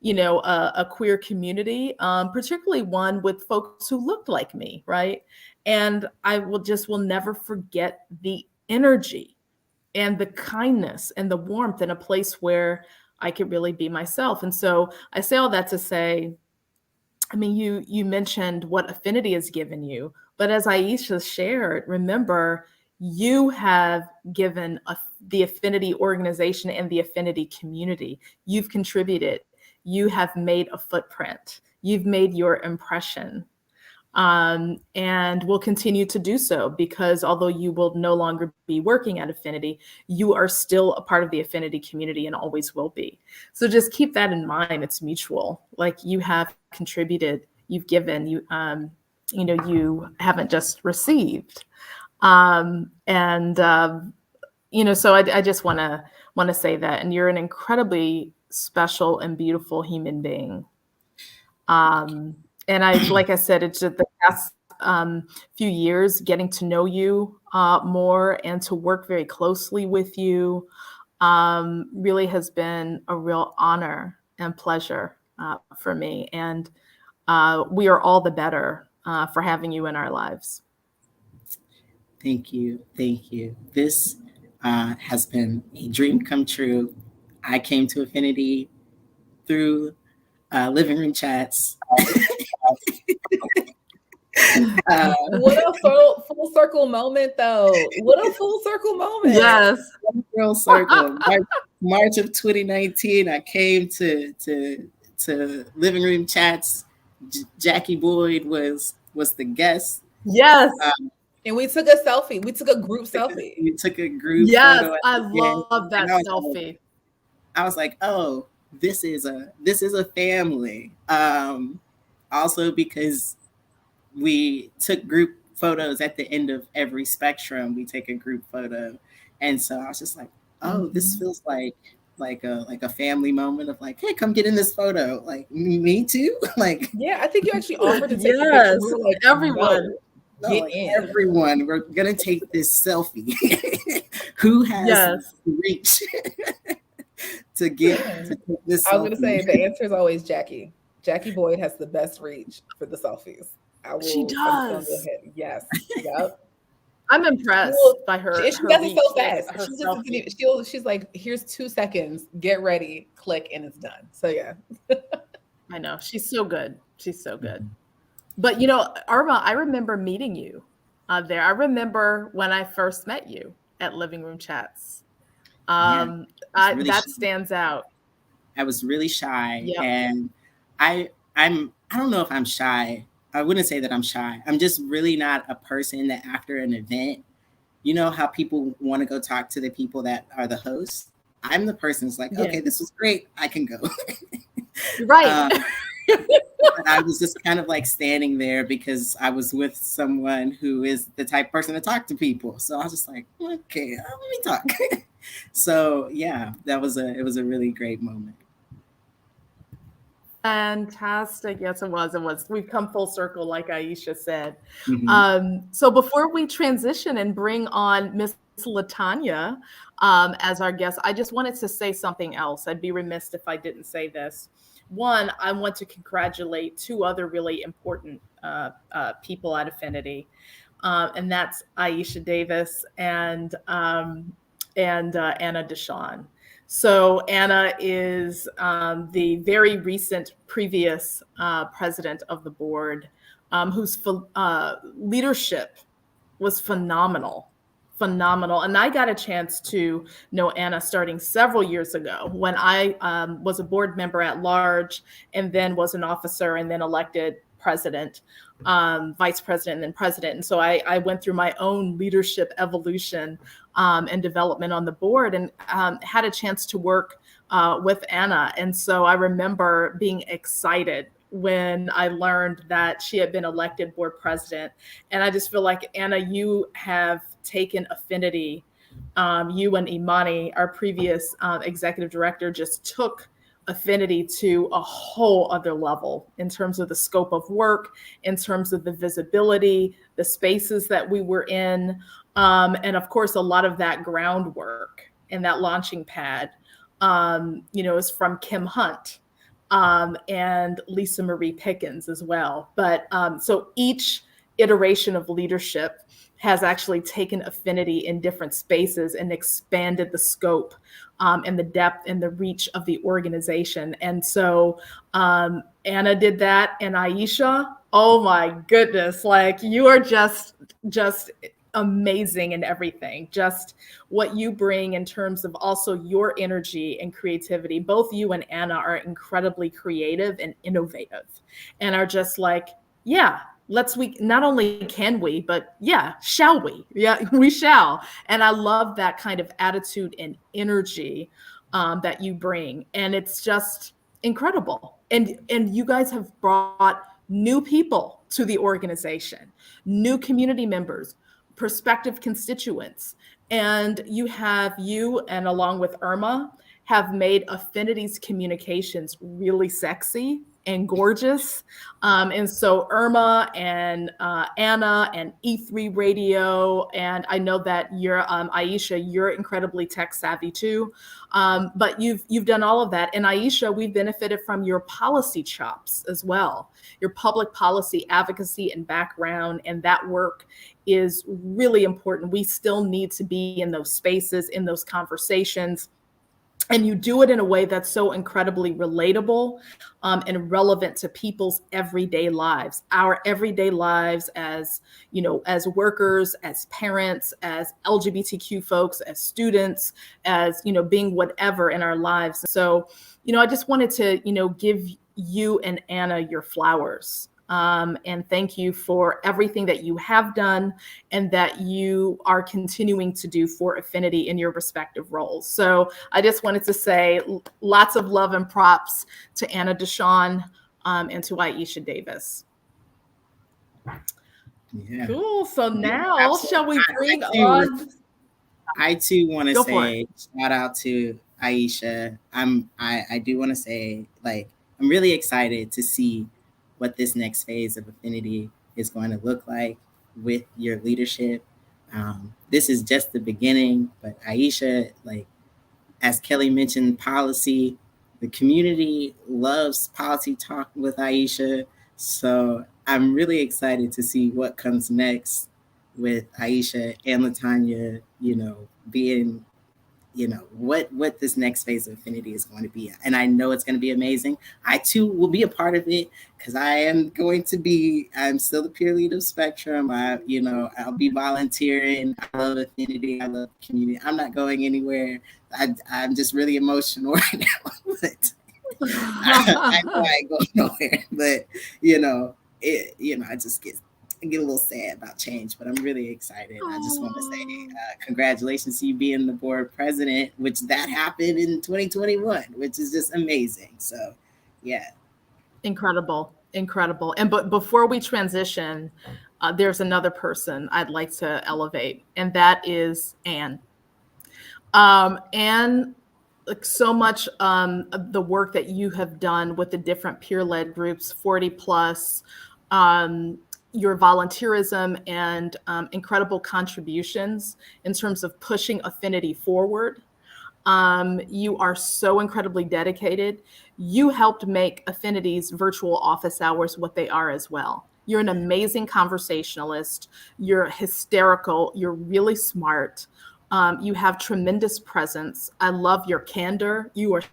a queer community, particularly one with folks who looked like me, right? And I will never forget the energy and the kindness and the warmth in a place where I could really be myself. And so I say all that to say, I mean, you mentioned what Affinity has given you, but as Aisha shared, remember, you have given the Affinity organization and the Affinity community. You've contributed. You have made a footprint. You've made your impression. And will continue to do so, because although you will no longer be working at Affinity, you are still a part of the Affinity community and always will be. So just keep that in mind. It's mutual. Like, you have contributed, you've given, you haven't just received. So I just want to say that, and you're an incredibly special and beautiful human being. And like I said, it's just the past few years getting to know you more and to work very closely with you really has been a real honor and pleasure for me. And we are all the better for having you in our lives. Thank you. Thank you. This has been a dream come true. I came to Affinity through living room chats. What a full circle moment, though. What a full circle moment. Yes. Full circle. March of 2019, I came to living room chats. Jackie Boyd was the guest. Yes. And we took a selfie. We took a group selfie. We took a group yes, photo. I love that selfie. I was like, oh, this is a family. Also because we took group photos at the end of every spectrum. We take a group photo. And so I was just like, oh, this feels like a family moment of like, hey, come get in this photo. Like, me too. Like, yeah, I think you actually offered to take a picture. We were like, everyone. Everyone, we're gonna take this selfie. Who has reach to get to take this selfie? I was gonna say the answer is always Jackie. Jackie Boyd has the best reach for the selfies. She does. Yes. Yep. I'm impressed by her. She does it so fast. She's like, here's 2 seconds, get ready, click, and it's done. So yeah. I know. She's so good. She's so good. But Irma, I remember meeting you there. I remember when I first met you at Living Room Chats. That stands out. I was really shy, and I don't know if I'm shy. I wouldn't say that I'm shy. I'm just really not a person that after an event, you know how people want to go talk to the people that are the hosts? I'm the person who's like, okay, this was great. I can go. Right. But I was just kind of like standing there because I was with someone who is the type of person to talk to people. So I was just like, okay, let me talk. So yeah, it was a really great moment. Fantastic. Yes, it was. We've come full circle, like Aisha said. Mm-hmm. So before we transition and bring on Miss Latonya as our guest, I just wanted to say something else. I'd be remiss if I didn't say this. One, I want to congratulate 2 other really important people at Affinity, and that's Aisha Davis and Anna Deshawn. So Anna is the very recent previous president of the board, whose leadership was phenomenal. And I got a chance to know Anna starting several years ago when I was a board member at large and then was an officer and then elected president, vice president, and then president. And so I went through my own leadership evolution and development on the board, and had a chance to work with Anna. And so I remember being excited when I learned that she had been elected board president. And I just feel like, Anna, you have taken Affinity. You and Imani, our previous executive director, just took Affinity to a whole other level in terms of the scope of work, in terms of the visibility, the spaces that we were in, and of course, a lot of that groundwork and that launching pad, is from Kim Hunt and Lisa Marie Pickens as well. But so each iteration of leadership has actually taken Affinity in different spaces and expanded the scope and the depth and the reach of the organization. And so Anna did that, and Aisha, oh my goodness, like you are just amazing in everything. Just what you bring in terms of also your energy and creativity. Both you and Anna are incredibly creative and innovative, and are just like, yeah, we not only can we, but yeah, shall we? Yeah, we shall. And I love that kind of attitude and energy that you bring. And it's just incredible. And you guys have brought new people to the organization, new community members, prospective constituents. And you and along with Irma have made Affinity's communications really sexy and gorgeous. And so Irma and Anna and E3 Radio, and I know that you're Aisha, you're incredibly tech savvy too. But you've done all of that. And Aisha, we've benefited from your policy chops as well, your public policy advocacy and background, and that work is really important. We still need to be in those spaces, in those conversations. And you do it in a way that's so incredibly relatable and relevant to people's everyday lives, our everyday lives as, as workers, as parents, as LGBTQ folks, as students, as, being whatever in our lives. So, I just wanted to, give you and Anna your flowers. And thank you for everything that you have done and that you are continuing to do for Affinity in your respective roles. So I just wanted to say lots of love and props to Anna Deshawn and to Aisha Davis. Yeah. Cool. So now shall we bring on? I too want to say shout out to Aisha. I do want to say, like, I'm really excited to see what this next phase of Affinity is going to look like with your leadership. This is just the beginning, but Aisha, like, as Kelly mentioned, policy, the community loves policy talk with Aisha. So I'm really excited to see what comes next with Aisha and Latonya, being, what this next phase of Affinity is going to be. And I know it's going to be amazing. I too will be a part of it because I'm still the peer leader of Spectrum. I'll be volunteering. I love Affinity. I love community. I'm not going anywhere. I'm just really emotional right now. But I know I ain't going nowhere. But, I just get a little sad about change, but I'm really excited. I just want to say congratulations to you being the board president, which that happened in 2021, which is just amazing. So, yeah. Incredible. And before we transition, there's another person I'd like to elevate, and that is Ann. Ann, like so much of the work that you have done with the different peer-led groups, 40 plus, your volunteerism and incredible contributions in terms of pushing Affinity forward. You are so incredibly dedicated. You helped make Affinity's virtual office hours what they are as well. You're an amazing conversationalist. You're hysterical. You're really smart. You have tremendous presence. I love your candor. You are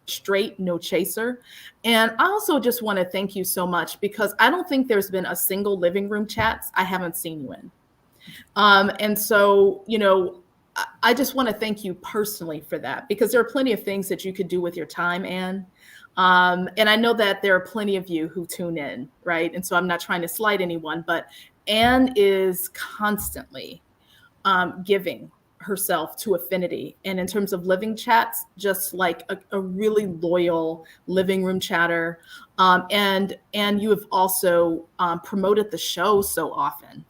straight, no chaser. And I also just want to thank you so much because I don't think there's been a single living room chats I haven't seen you in. And so, I just want to thank you personally for that because there are plenty of things that you could do with your time, Ann. And I know that there are plenty of you who tune in, right? And so I'm not trying to slight anyone, but Ann is constantly giving herself to Affinity. And in terms of living chats, just like a really loyal living room chatter. And you have also promoted the show so often,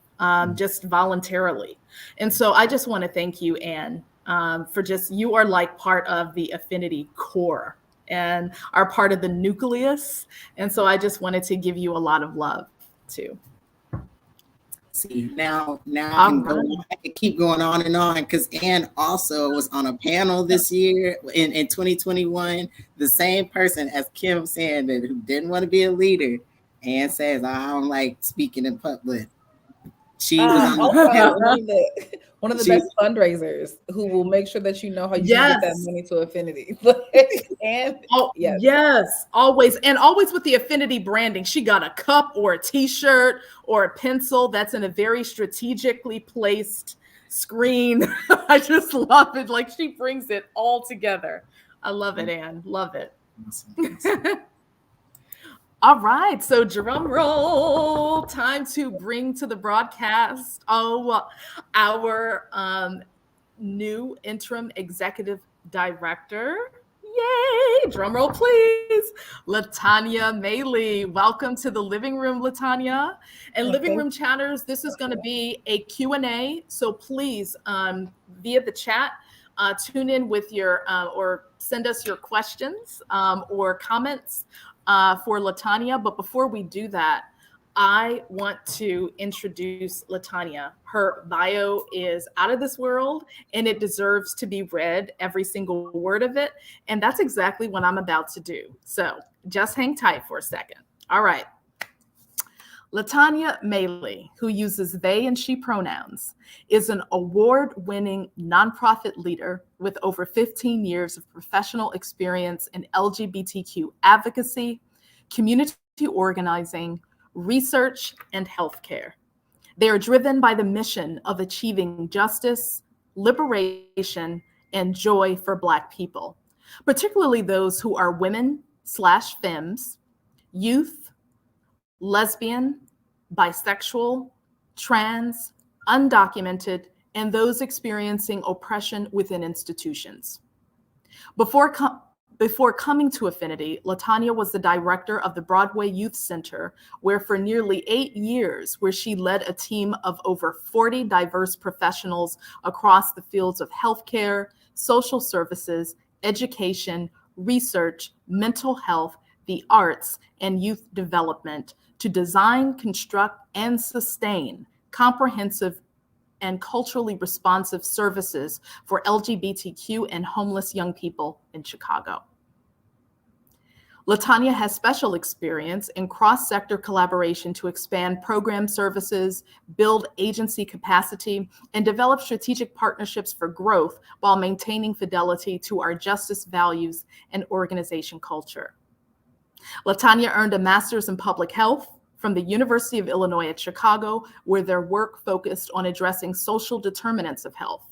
just voluntarily. And so I just want to thank you, Ann, for you are like part of the Affinity core and are part of the nucleus. And so I just wanted to give you a lot of love too. See, now I can go on, I can keep going on and on, because Ann also was on a panel this year in 2021. The same person as Kim saying that who didn't want to be a leader. Ann says, I don't like speaking in public. She was on the panel. One of the best fundraisers, who will make sure that you know how you can get that money to Affinity. Yes, always. And always with the Affinity branding. She got a cup or a t-shirt or a pencil that's in a very strategically placed screen. I just love it. Like, she brings it all together. I love it, Ann. Love it. Awesome. All right, so drum roll, time to bring to the broadcast our new interim executive director. Yay, drum roll please. Latonya Maley, welcome to the living room, Latonya. And living room chatters, this is gonna be a Q&A, so please, via the chat, tune in with your, or send us your questions or comments for Latonya. But before we do that, I want to introduce Latonya. Her bio is out of this world, and it deserves to be read, every single word of it. And that's exactly what I'm about to do. So just hang tight for a second. All right. Latonya Maley, who uses they and she pronouns, is an award-winning nonprofit leader with over 15 years of professional experience in LGBTQ advocacy, community organizing, research, and healthcare. They are driven by the mission of achieving justice, liberation, and joy for Black people, particularly those who are women/femmes, youth, lesbian, bisexual, trans, undocumented, and those experiencing oppression within institutions. Before coming to Affinity, Latonya was the director of the Broadway Youth Center, where for nearly 8 years, where she led a team of over 40 diverse professionals across the fields of healthcare, social services, education, research, mental health, the arts, and youth development to design, construct, and sustain comprehensive and culturally responsive services for LGBTQ and homeless young people in Chicago. Latonya has special experience in cross-sector collaboration to expand program services, build agency capacity, and develop strategic partnerships for growth while maintaining fidelity to our justice values and organization culture. Latonya earned a master's in public health from the University of Illinois at Chicago, where their work focused on addressing social determinants of health.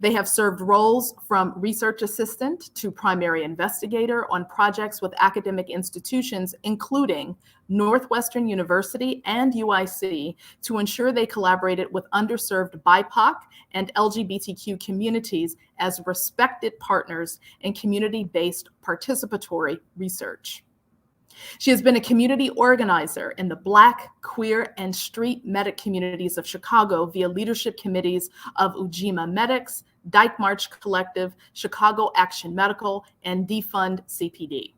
They have served roles from research assistant to primary investigator on projects with academic institutions, including Northwestern University and UIC, to ensure they collaborated with underserved BIPOC and LGBTQ communities as respected partners in community-based participatory research. She has been a community organizer in the Black, queer, and street medic communities of Chicago via leadership committees of Ujima Medics, Dyke March Collective, Chicago Action Medical, and Defund CPD.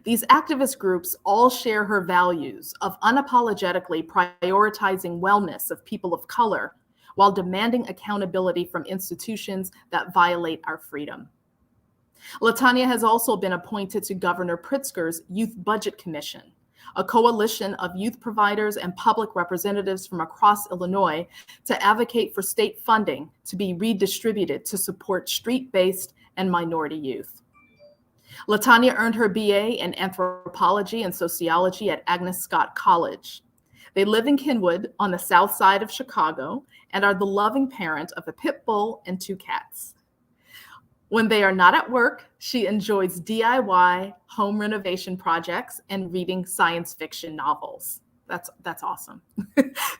These activist groups all share her values of unapologetically prioritizing wellness of people of color while demanding accountability from institutions that violate our freedom. Latonya has also been appointed to Governor Pritzker's Youth Budget Commission, a coalition of youth providers and public representatives from across Illinois to advocate for state funding to be redistributed to support street-based and minority youth. Latonya earned her BA in anthropology and sociology at Agnes Scott College. They live in Kenwood on the south side of Chicago and are the loving parent of a pit bull and 2 cats. When they are not at work, she enjoys DIY home renovation projects and reading science fiction novels. That's awesome.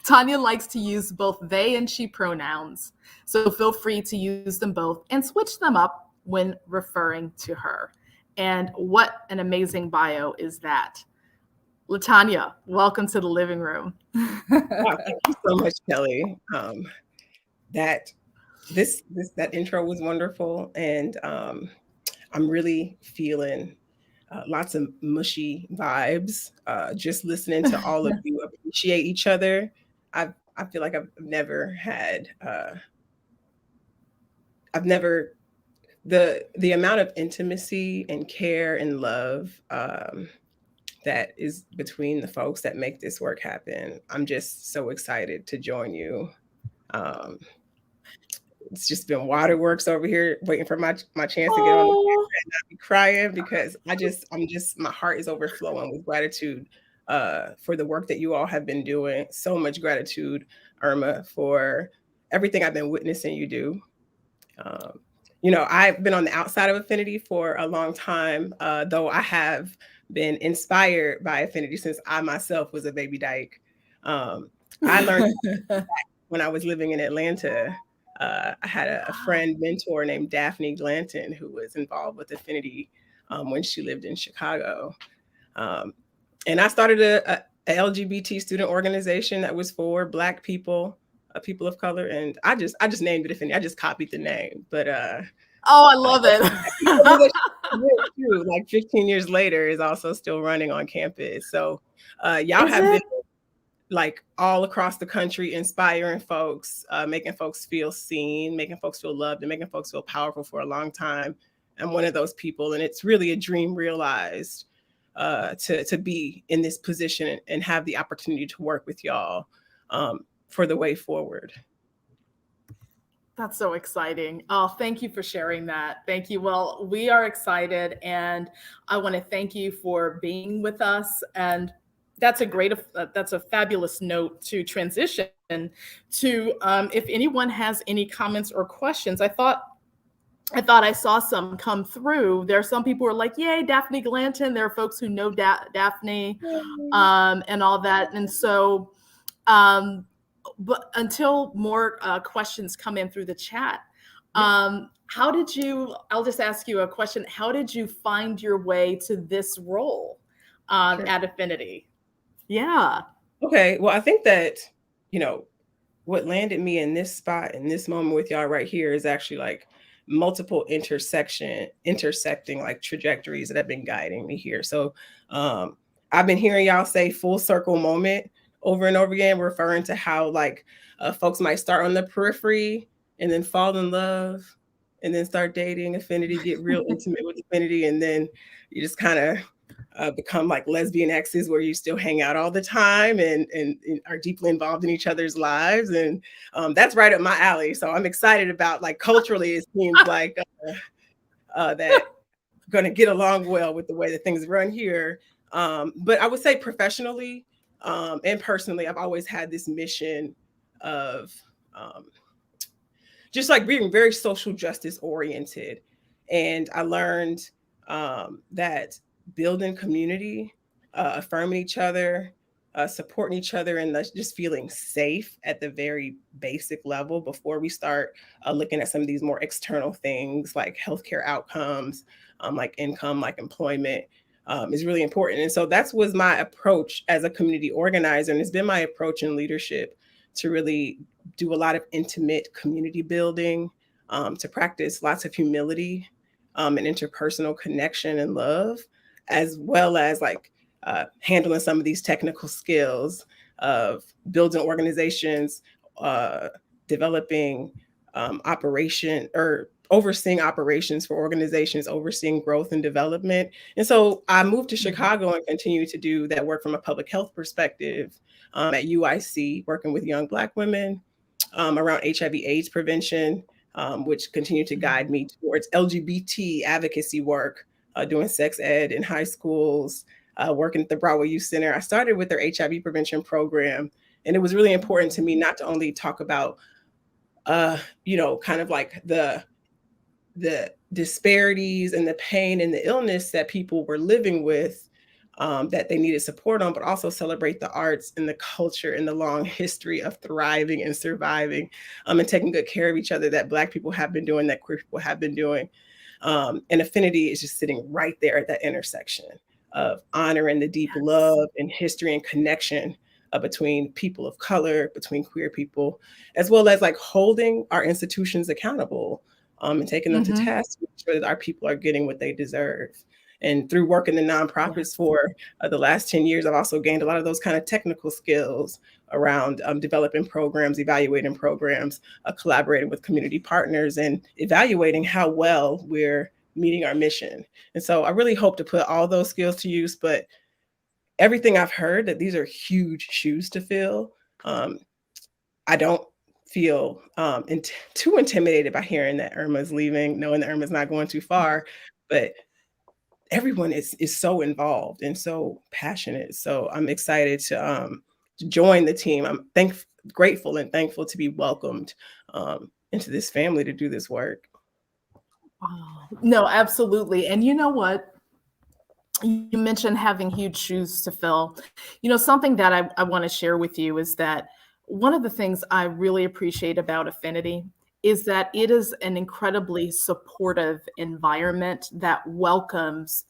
Tanya likes to use both they and she pronouns, so feel free to use them both and switch them up when referring to her. And what an amazing bio is that. Latonya, welcome to the living room. Wow, thank you so much, Kelly. That intro was wonderful, and I'm really feeling lots of mushy vibes. Just listening to all of you appreciate each other. I feel like I've never the amount of intimacy and care and love that is between the folks that make this work happen. I'm just so excited to join you. It's just been waterworks over here waiting for my chance to get on the camera and not be crying, because my heart is overflowing with gratitude for the work that you all have been doing. So much gratitude, Irma, for everything I've been witnessing you do. I've been on the outside of Affinity for a long time, though I have been inspired by Affinity since I myself was a baby dyke. I learned when I was living in Atlanta. I had a friend mentor named Daphne Glanton who was involved with Affinity when she lived in Chicago. And I started a LGBT student organization that was for Black people, people of color. And I just named it Affinity. I just copied the name, but oh, I love it. Like 15 years later is also still running on campus. So y'all have been like all across the country, inspiring folks, making folks feel seen, making folks feel loved, and making folks feel powerful for a long time. I'm one of those people, and it's really a dream realized to be in this position and have the opportunity to work with y'all for the way forward. That's so exciting. Oh, thank you for sharing that. Thank you. Well, we are excited, and I want to thank you for being with us. And that's a fabulous note to transition to. If anyone has any comments or questions, I thought I saw some come through. There are some people who are like, "Yay, Daphne Glanton." There are folks who know Daphne, and all that. And so, but until more questions come in through the chat, I'll just ask you a question. How did you find your way to this role at Affinity? Yeah. Okay. Well, I think that, what landed me in this spot, in this moment with y'all right here, is actually like multiple intersecting like trajectories that have been guiding me here. So I've been hearing y'all say full circle moment over and over again, referring to how like folks might start on the periphery and then fall in love and then start dating Affinity, get real intimate with Affinity, and then you just kind of become like lesbian exes where you still hang out all the time and are deeply involved in each other's lives. And that's right up my alley. So I'm excited about, like, culturally, it seems like that going to get along well with the way that things run here. But I would say professionally and personally, I've always had this mission of just like being very social justice oriented. And I learned that building community, affirming each other, supporting each other, and just feeling safe at the very basic level before we start looking at some of these more external things like healthcare outcomes, like income, like employment, is really important. And so that was my approach as a community organizer. And it's been my approach in leadership to really do a lot of intimate community building, to practice lots of humility and interpersonal connection and love, as well as like handling some of these technical skills of building organizations, developing operation or overseeing operations for organizations, overseeing growth and development. And so I moved to Chicago and continue to do that work from a public health perspective at UIC, working with young Black women around HIV/AIDS prevention, which continued to guide me towards LGBT advocacy work, doing sex ed in high schools, working at the Broadway Youth Center. I started with their HIV prevention program. And it was really important to me not to only talk about, kind of like the the disparities and the pain and the illness that people were living with, that they needed support on, but also celebrate the arts and the culture and the long history of thriving and surviving, and taking good care of each other that Black people have been doing, that queer people have been doing. And Affinity is just sitting right there at that intersection of honoring the deep love and history and connection between people of color, between queer people, as well as like holding our institutions accountable, and taking them to task to make sure that our people are getting what they deserve. And through working in nonprofits for the last 10 years, I've also gained a lot of those kind of technical skills around developing programs, evaluating programs, collaborating with community partners, and evaluating how well we're meeting our mission. And so I really hope to put all those skills to use, but everything I've heard, that these are huge shoes to fill. I don't feel too intimidated by hearing that Irma's leaving, knowing that Irma's not going too far, but everyone is so involved and so passionate. So I'm excited to join the team. I'm grateful and thankful to be welcomed into this family to do this work. No, absolutely. And you know what? You mentioned having huge shoes to fill. You know, something that I want to share with you is that one of the things I really appreciate about Affinity is that it is an incredibly supportive environment that welcomes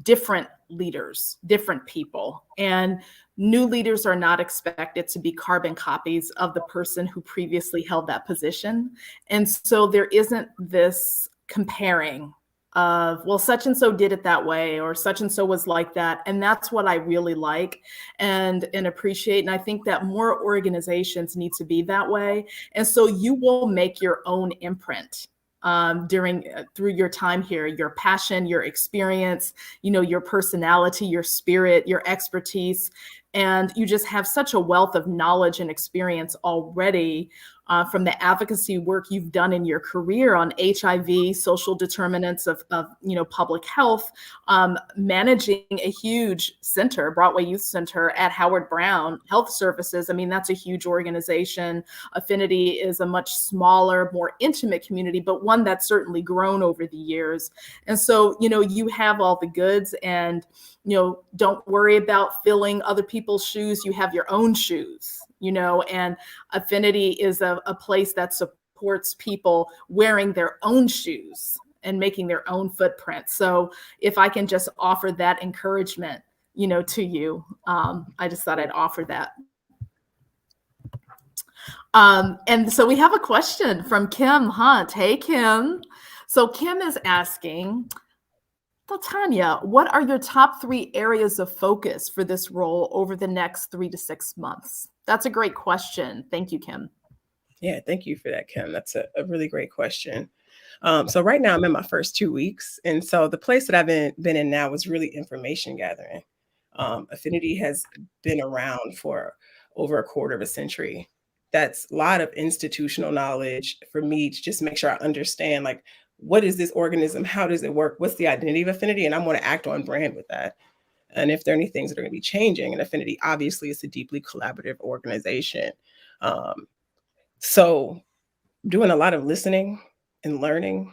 different leaders, different people. And new leaders are not expected to be carbon copies of the person who previously held that position. And so there isn't this comparing of, well, such and so did it that way, or such and so was like that. And that's what I really like and appreciate. And I think that more organizations need to be that way. And so you will make your own imprint through your time here, your passion, your experience, you know, your personality, your spirit, your expertise. And you just have such a wealth of knowledge and experience already from the advocacy work you've done in your career on HIV, social determinants of public health, managing a huge center, Broadway Youth Center at Howard Brown Health Services. I mean, that's a huge organization. Affinity is a much smaller, more intimate community, but one that's certainly grown over the years. And so, you know, you have all the goods, and, you know, don't worry about filling other people's shoes. You have your own shoes. You know, and Affinity is a place that supports people wearing their own shoes and making their own footprint. So if I can just offer that encouragement, you know, to you, I just thought I'd offer that. And so we have a question from Kim Hunt. Hey, Kim. So Kim is asking, Latonya, what are your top 3 areas of focus for this role over the next 3 to 6 months? That's a great question. Thank you, Kim. Yeah, thank you for that, Kim. That's a really great question. So right now I'm in my first 2 weeks. And so the place that I've been in now is really information gathering. Affinity has been around for over a quarter of a century. That's a lot of institutional knowledge for me to just make sure I understand, like, what is this organism? How does it work? What's the identity of Affinity? And I'm going to act on brand with that. And if there are any things that are going to be changing, and Affinity obviously is a deeply collaborative organization. So doing a lot of listening and learning,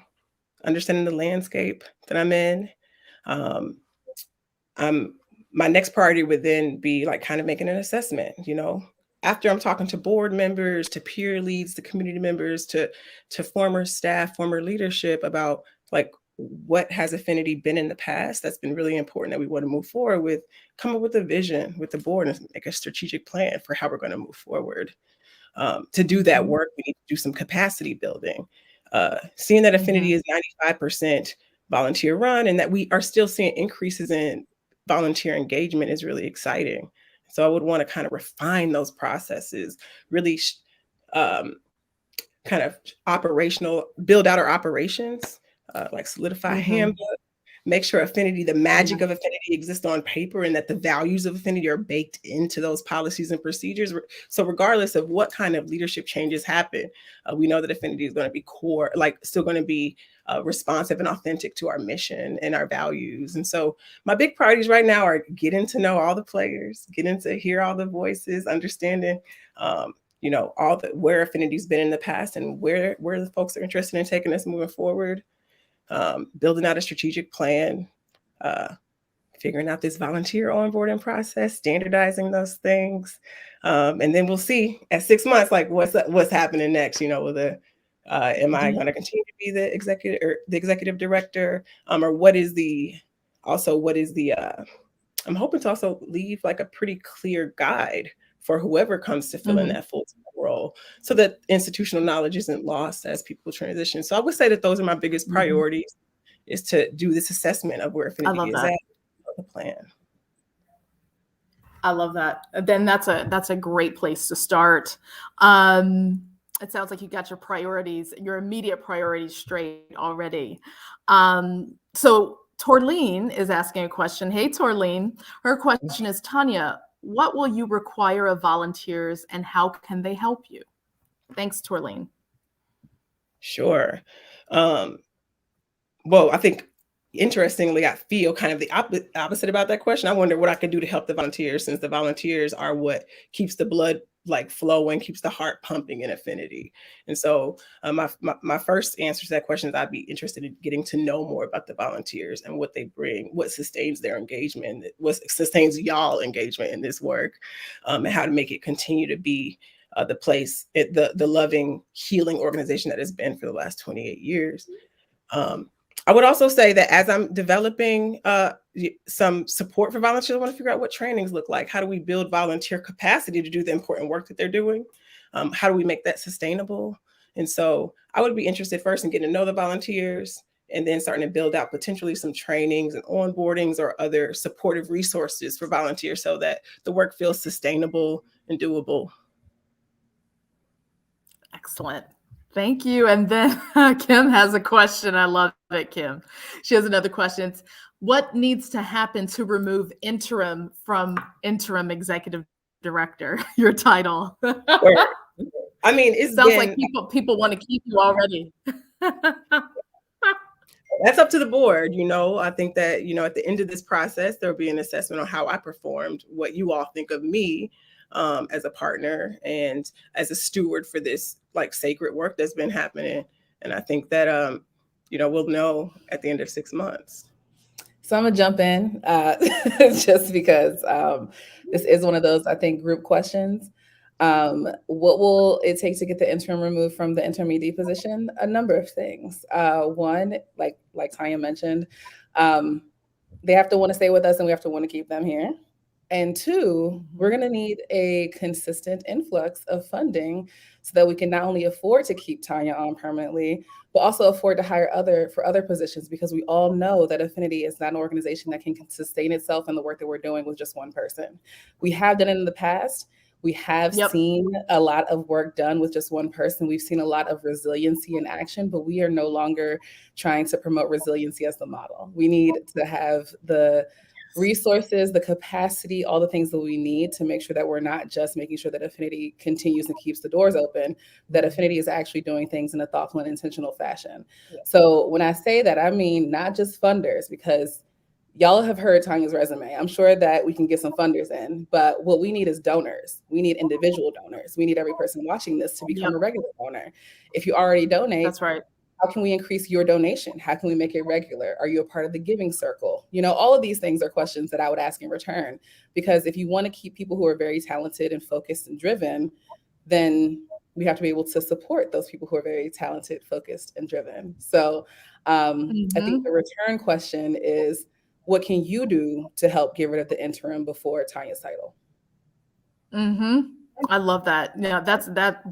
understanding the landscape that I'm in. My next priority would then be like kind of making an assessment, you know, after I'm talking to board members, to peer leads, to community members, to former staff, former leadership about like, what has Affinity been in the past that's been really important that we want to move forward with, come up with a vision with the board and make a strategic plan for how we're going to move forward. To do that work, we need to do some capacity building. Seeing that Affinity is 95% volunteer run and that we are still seeing increases in volunteer engagement is really exciting. So I would want to kind of refine those processes, really kind of build out our operations, like solidify handbook, make sure Affinity, the magic of Affinity exists on paper and that the values of Affinity are baked into those policies and procedures. So regardless of what kind of leadership changes happen, we know that Affinity is going to be core, like still going to be responsive and authentic to our mission and our values. And so my big priorities right now are getting to know all the players, getting to hear all the voices, understanding, you know, where Affinity's been in the past and where the folks are interested in taking us moving forward. building out a strategic plan, figuring out this volunteer onboarding process, standardizing those things. And then we'll see at 6 months, like what's happening next, with am I going to continue to be the executive director? Or what is the, I'm hoping to also leave like a pretty clear guide for whoever comes to fill in that full-time role, so that institutional knowledge isn't lost as people transition. So I would say that those are my biggest priorities, is to do this assessment of where Affinity is at, the plan. I love that. Then that's a great place to start. It sounds like you got your immediate priorities straight already. So Torleen is asking a question. Hey, Torleen. Her question is, Tanya, what will you require of volunteers and how can they help you? Thanks, Torleen. Sure. Well, I think, interestingly, I feel kind of the opposite about that question. I wonder what I can do to help the volunteers, since the volunteers are what keeps the blood like flowing, keeps the heart pumping in Affinity. And so my first answer to that question is I'd be interested in getting to know more about the volunteers and what they bring, what sustains their engagement, what sustains y'all engagement in this work, and how to make it continue to be the place, the loving, healing organization that has been for the last 28 years. I would also say that as I'm developing some support for volunteers, I want to figure out what trainings look like. How do we build volunteer capacity to do the important work that they're doing? How do we make that sustainable? And so I would be interested first in getting to know the volunteers, and then starting to build out potentially some trainings and onboardings or other supportive resources for volunteers, so that the work feels sustainable and doable. Excellent. Thank you. And then Kim has a question. I love it, Kim. She has another question. It's, what needs to happen to remove interim from interim executive director, your title? I mean, it sounds like people want to keep you already. That's up to the board. I think that, at the end of this process, there'll be an assessment on how I performed, what you all think of me as a partner and as a steward for this like sacred work that's been happening. And I think that, we'll know at the end of 6 months. So I'm gonna jump in just because this is one of those, I think, group questions. What will it take to get the interim removed from the interim ED position? A number of things. One, like Tanya mentioned, they have to want to stay with us and we have to want to keep them here. And two, we're going to need a consistent influx of funding so that we can not only afford to keep Tanya on permanently, but also afford to hire for other positions, because we all know that Affinity is not an organization that can sustain itself in the work that we're doing with just one person. We have done it in the past. We have seen a lot of work done with just one person. We've seen a lot of resiliency in action, but we are no longer trying to promote resiliency as the model. We need to have the resources, the capacity, all the things that we need to make sure that we're not just making sure that Affinity continues and keeps the doors open, that Affinity is actually doing things in a thoughtful and intentional fashion. So when I say that, I mean not just funders, because y'all have heard Tanya's resume. I'm sure that we can get some funders in, but what we need is donors. We need individual donors. We need every person watching this to become a regular donor. If you already donate, that's right. How can we increase your donation? How can we make it regular? Are you a part of the giving circle? All of these things are questions that I would ask in return, because if you want to keep people who are very talented and focused and driven, then we have to be able to support those people who are very talented, focused, and driven. So I think the return question is, what can you do to help get rid of the interim before Tanya's title? I love that.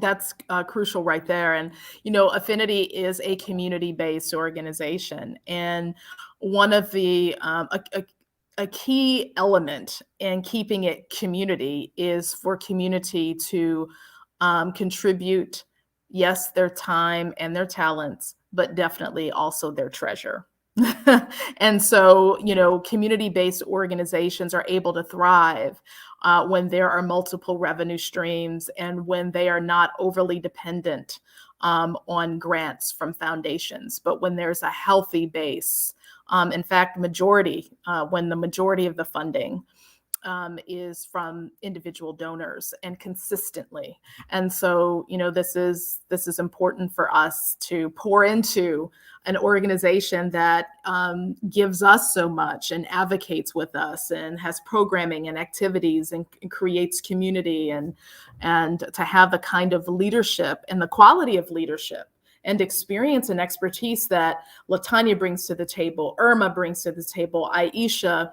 That's crucial right there. And, Affinity is a community-based organization. And one of the, a key element in keeping it community is for community to contribute, yes, their time and their talents, but definitely also their treasure. And so, community-based organizations are able to thrive when there are multiple revenue streams and when they are not overly dependent on grants from foundations, but when there's a healthy base. In fact, when the majority of the funding is from individual donors and consistently. And so, this is important for us to pour into an organization that gives us so much and advocates with us and has programming and activities and creates community, and to have the kind of leadership and the quality of leadership and experience and expertise that Latonya brings to the table, Irma brings to the table, Aisha,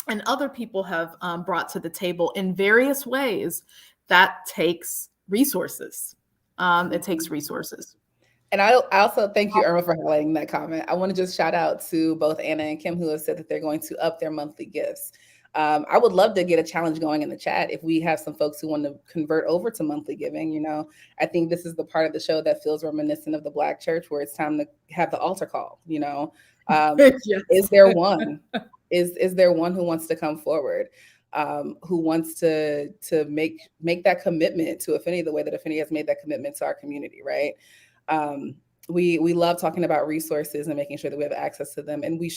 and other people have brought to the table in various ways. That takes resources. It takes resources. And I also thank you, Erma, for highlighting that comment. I want to just shout out to both Anna and Kim, who have said that they're going to up their monthly gifts. I would love to get a challenge going in the chat if we have some folks who want to convert over to monthly giving. I think this is the part of the show that feels reminiscent of the Black church, where it's time to have the altar call. Yes. Is there one? Is there one who wants to come forward, who wants to make that commitment to Affinity the way that Affinity has made that commitment to our community, right? We love talking about resources and making sure that we have access to them, and we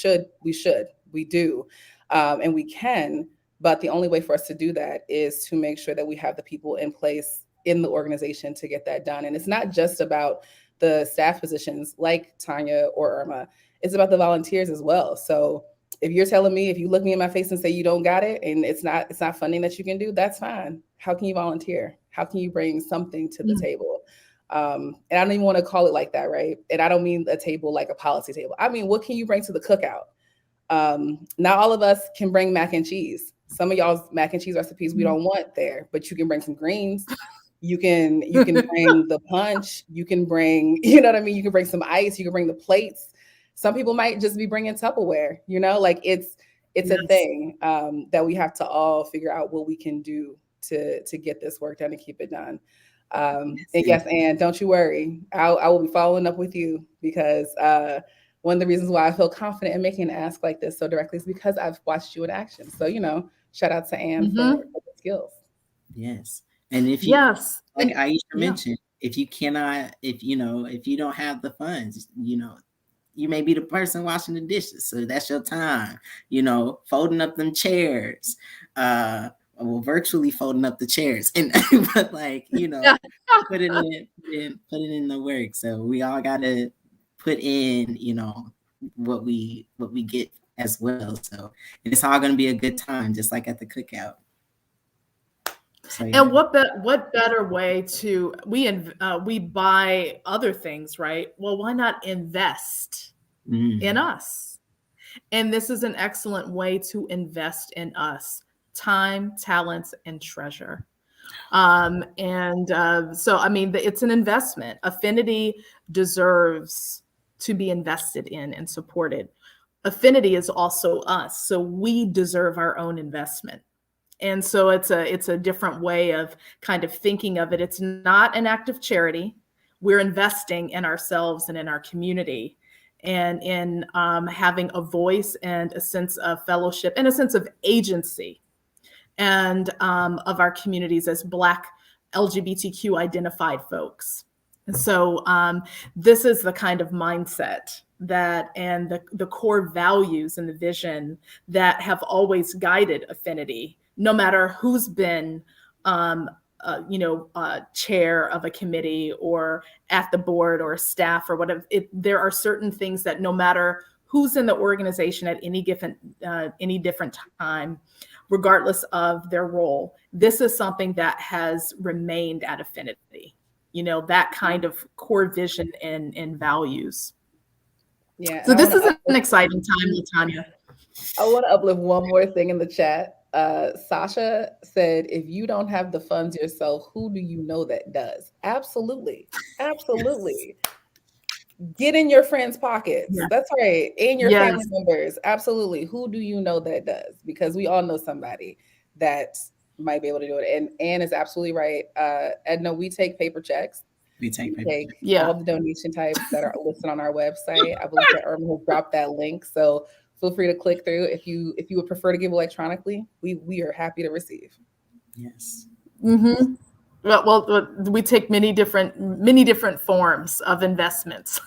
do, and we can. But the only way for us to do that is to make sure that we have the people in place in the organization to get that done. And it's not just about the staff positions like Tanya or Irma; it's about the volunteers as well. So if you're telling me, if you look me in my face and say you don't got it and it's not funding that you can do, that's fine. How can you volunteer? How can you bring something to the table? And I don't even want to call it like that, right? And I don't mean a table like a policy table. I mean, what can you bring to the cookout? Not all of us can bring mac and cheese. Some of y'all's mac and cheese recipes we don't want there, but you can bring some greens. You can bring the punch. You can bring, you know what I mean? You can bring some ice. You can bring the plates. Some people might just be bringing Tupperware, like it's yes. a thing that we have to all figure out what we can do to get this work done and keep it done. And yes, Anne, don't you worry. I will be following up with you, because one of the reasons why I feel confident in making an ask like this so directly is because I've watched you in action. So, shout out to Anne for the skills. Yes. And if you, like Aisha mentioned, if you don't have the funds, you may be the person washing the dishes. So that's your time, folding up them chairs, virtually folding up the chairs, and but put it in the work. So we all got to put in, what we get as well. So it's all going to be a good time, just like at the cookout. So, yeah. And what better way to we buy other things, right? Well, why not invest in us? And this is an excellent way to invest in us: time, talents, and treasure. So I mean, it's an investment. Affinity deserves to be invested in and supported. Affinity is also us, so we deserve our own investment. And so it's a different way of kind of thinking of it. It's not an act of charity. We're investing in ourselves and in our community, and in having a voice and a sense of fellowship and a sense of agency, and of our communities as Black LGBTQ identified folks. And so this is the kind of mindset and the core values and the vision that have always guided Affinity, no matter who's been, chair of a committee or at the board or staff or whatever. There are certain things that no matter who's in the organization at any different time, regardless of their role, this is something that has remained at Affinity. That kind of core vision and values. Yeah. So this is an exciting time, Latonya. I want to uplift one more thing in the chat. Sasha said, if you don't have the funds yourself, who do you know that does? Absolutely. Absolutely. Get in your friends' pockets. Yeah. That's right. And your family members. Absolutely. Who do you know that does? Because we all know somebody that might be able to do it. And Anne is absolutely right. Edna, we take paper checks. We take all the donation types that are listed on our website. I believe that Erma will drop that link. So feel free to click through. If you would prefer to give electronically, we are happy to receive. Yes. Mm-hmm. Well, we take many different forms of investments.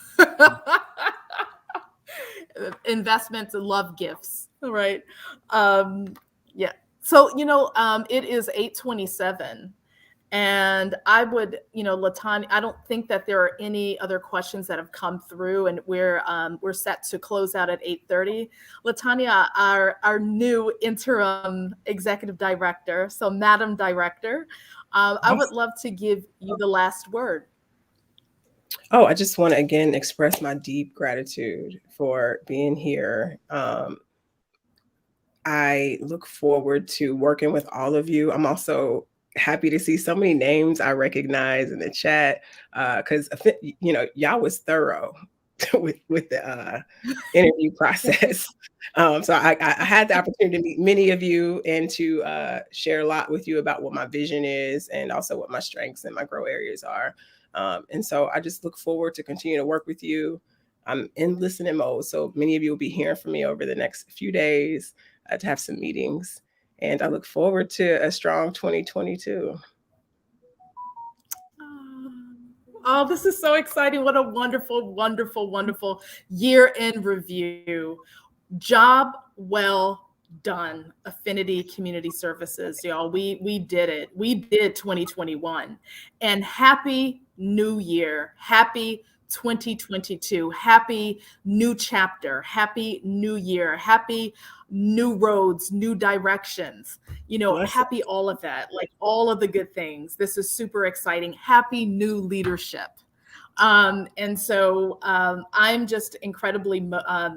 Investments and love gifts, right? Yeah. So, it is 8:27. And I would, Latonya, I don't think that there are any other questions that have come through, and we're set to close out at 8:30. Latonya, our new interim executive director, so Madam Director, I would love to give you the last word. Oh, I just want to again express my deep gratitude for being here. I look forward to working with all of you. I'm also happy to see so many names I recognize in the chat because y'all was thorough with the interview process. So I had the opportunity to meet many of you and to share a lot with you about what my vision is and also what my strengths and my grow areas are. And so I just look forward to continue to work with you. I'm in listening mode, so many of you will be hearing from me over the next few days to have some meetings. And I look forward to a strong 2022. Oh, this is so exciting. What a wonderful, wonderful, wonderful year in review. Job well done, Affinity Community Services, y'all. We did it. We did 2021. And happy new year. Happy 2022. Happy new chapter. Happy new year. Happy new roads, new directions. Happy all of that, like all of the good things. This is super exciting. Happy new leadership. And so I'm just incredibly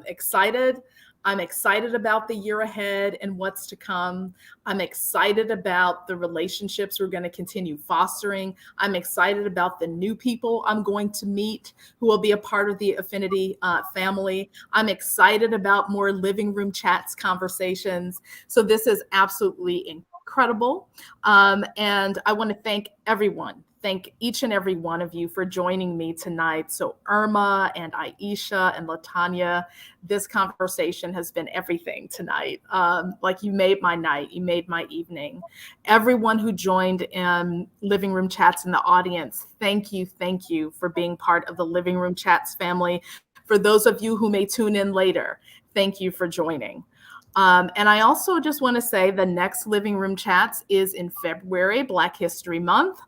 excited. I'm excited about the year ahead and what's to come. I'm excited about the relationships we're going to continue fostering. I'm excited about the new people I'm going to meet who will be a part of the Affinity family. I'm excited about more living room chats, conversations. So this is absolutely incredible. And I want to thank everyone. Thank each and every one of you for joining me tonight. So Irma and Aisha and Latonya, this conversation has been everything tonight. Like you made my night, you made my evening. Everyone who joined in Living Room Chats in the audience, thank you for being part of the Living Room Chats family. For those of you who may tune in later, thank you for joining. And I also just want to say the next Living Room Chats is in February, Black History Month.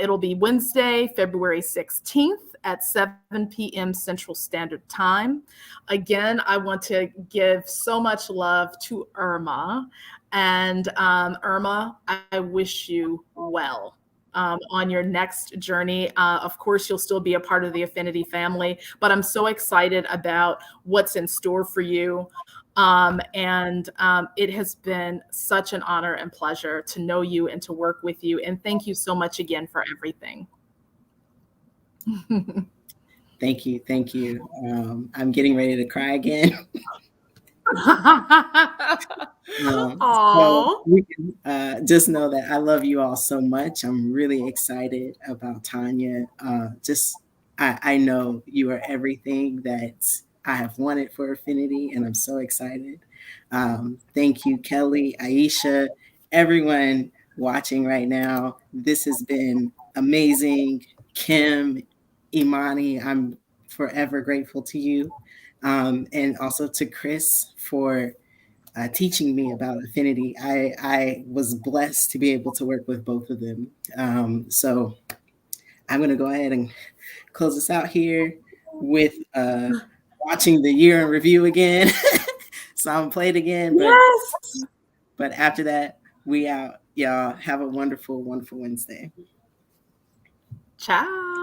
It'll be Wednesday, February 16th at 7 p.m. Central Standard Time. Again, I want to give so much love to Irma. And Irma, I wish you well on your next journey. Of course, you'll still be a part of the Affinity family, but I'm so excited about what's in store for you. And it has been such an honor and pleasure to know you and to work with you. And thank you so much again for everything. Thank you. Thank you. So we can just know that I love you all so much. I'm really excited about Tanya. I know you are everything that I have wanted for Affinity, and I'm so excited. Thank you, Kelly, Aisha, everyone watching right now. This has been amazing. Kim, Imani, I'm forever grateful to you. And also to Chris for teaching me about Affinity. I was blessed to be able to work with both of them. So I'm going to go ahead and close this out here with watching the year in review again. So I'm played again. But after that, we out. Y'all have a wonderful, wonderful Wednesday. Ciao.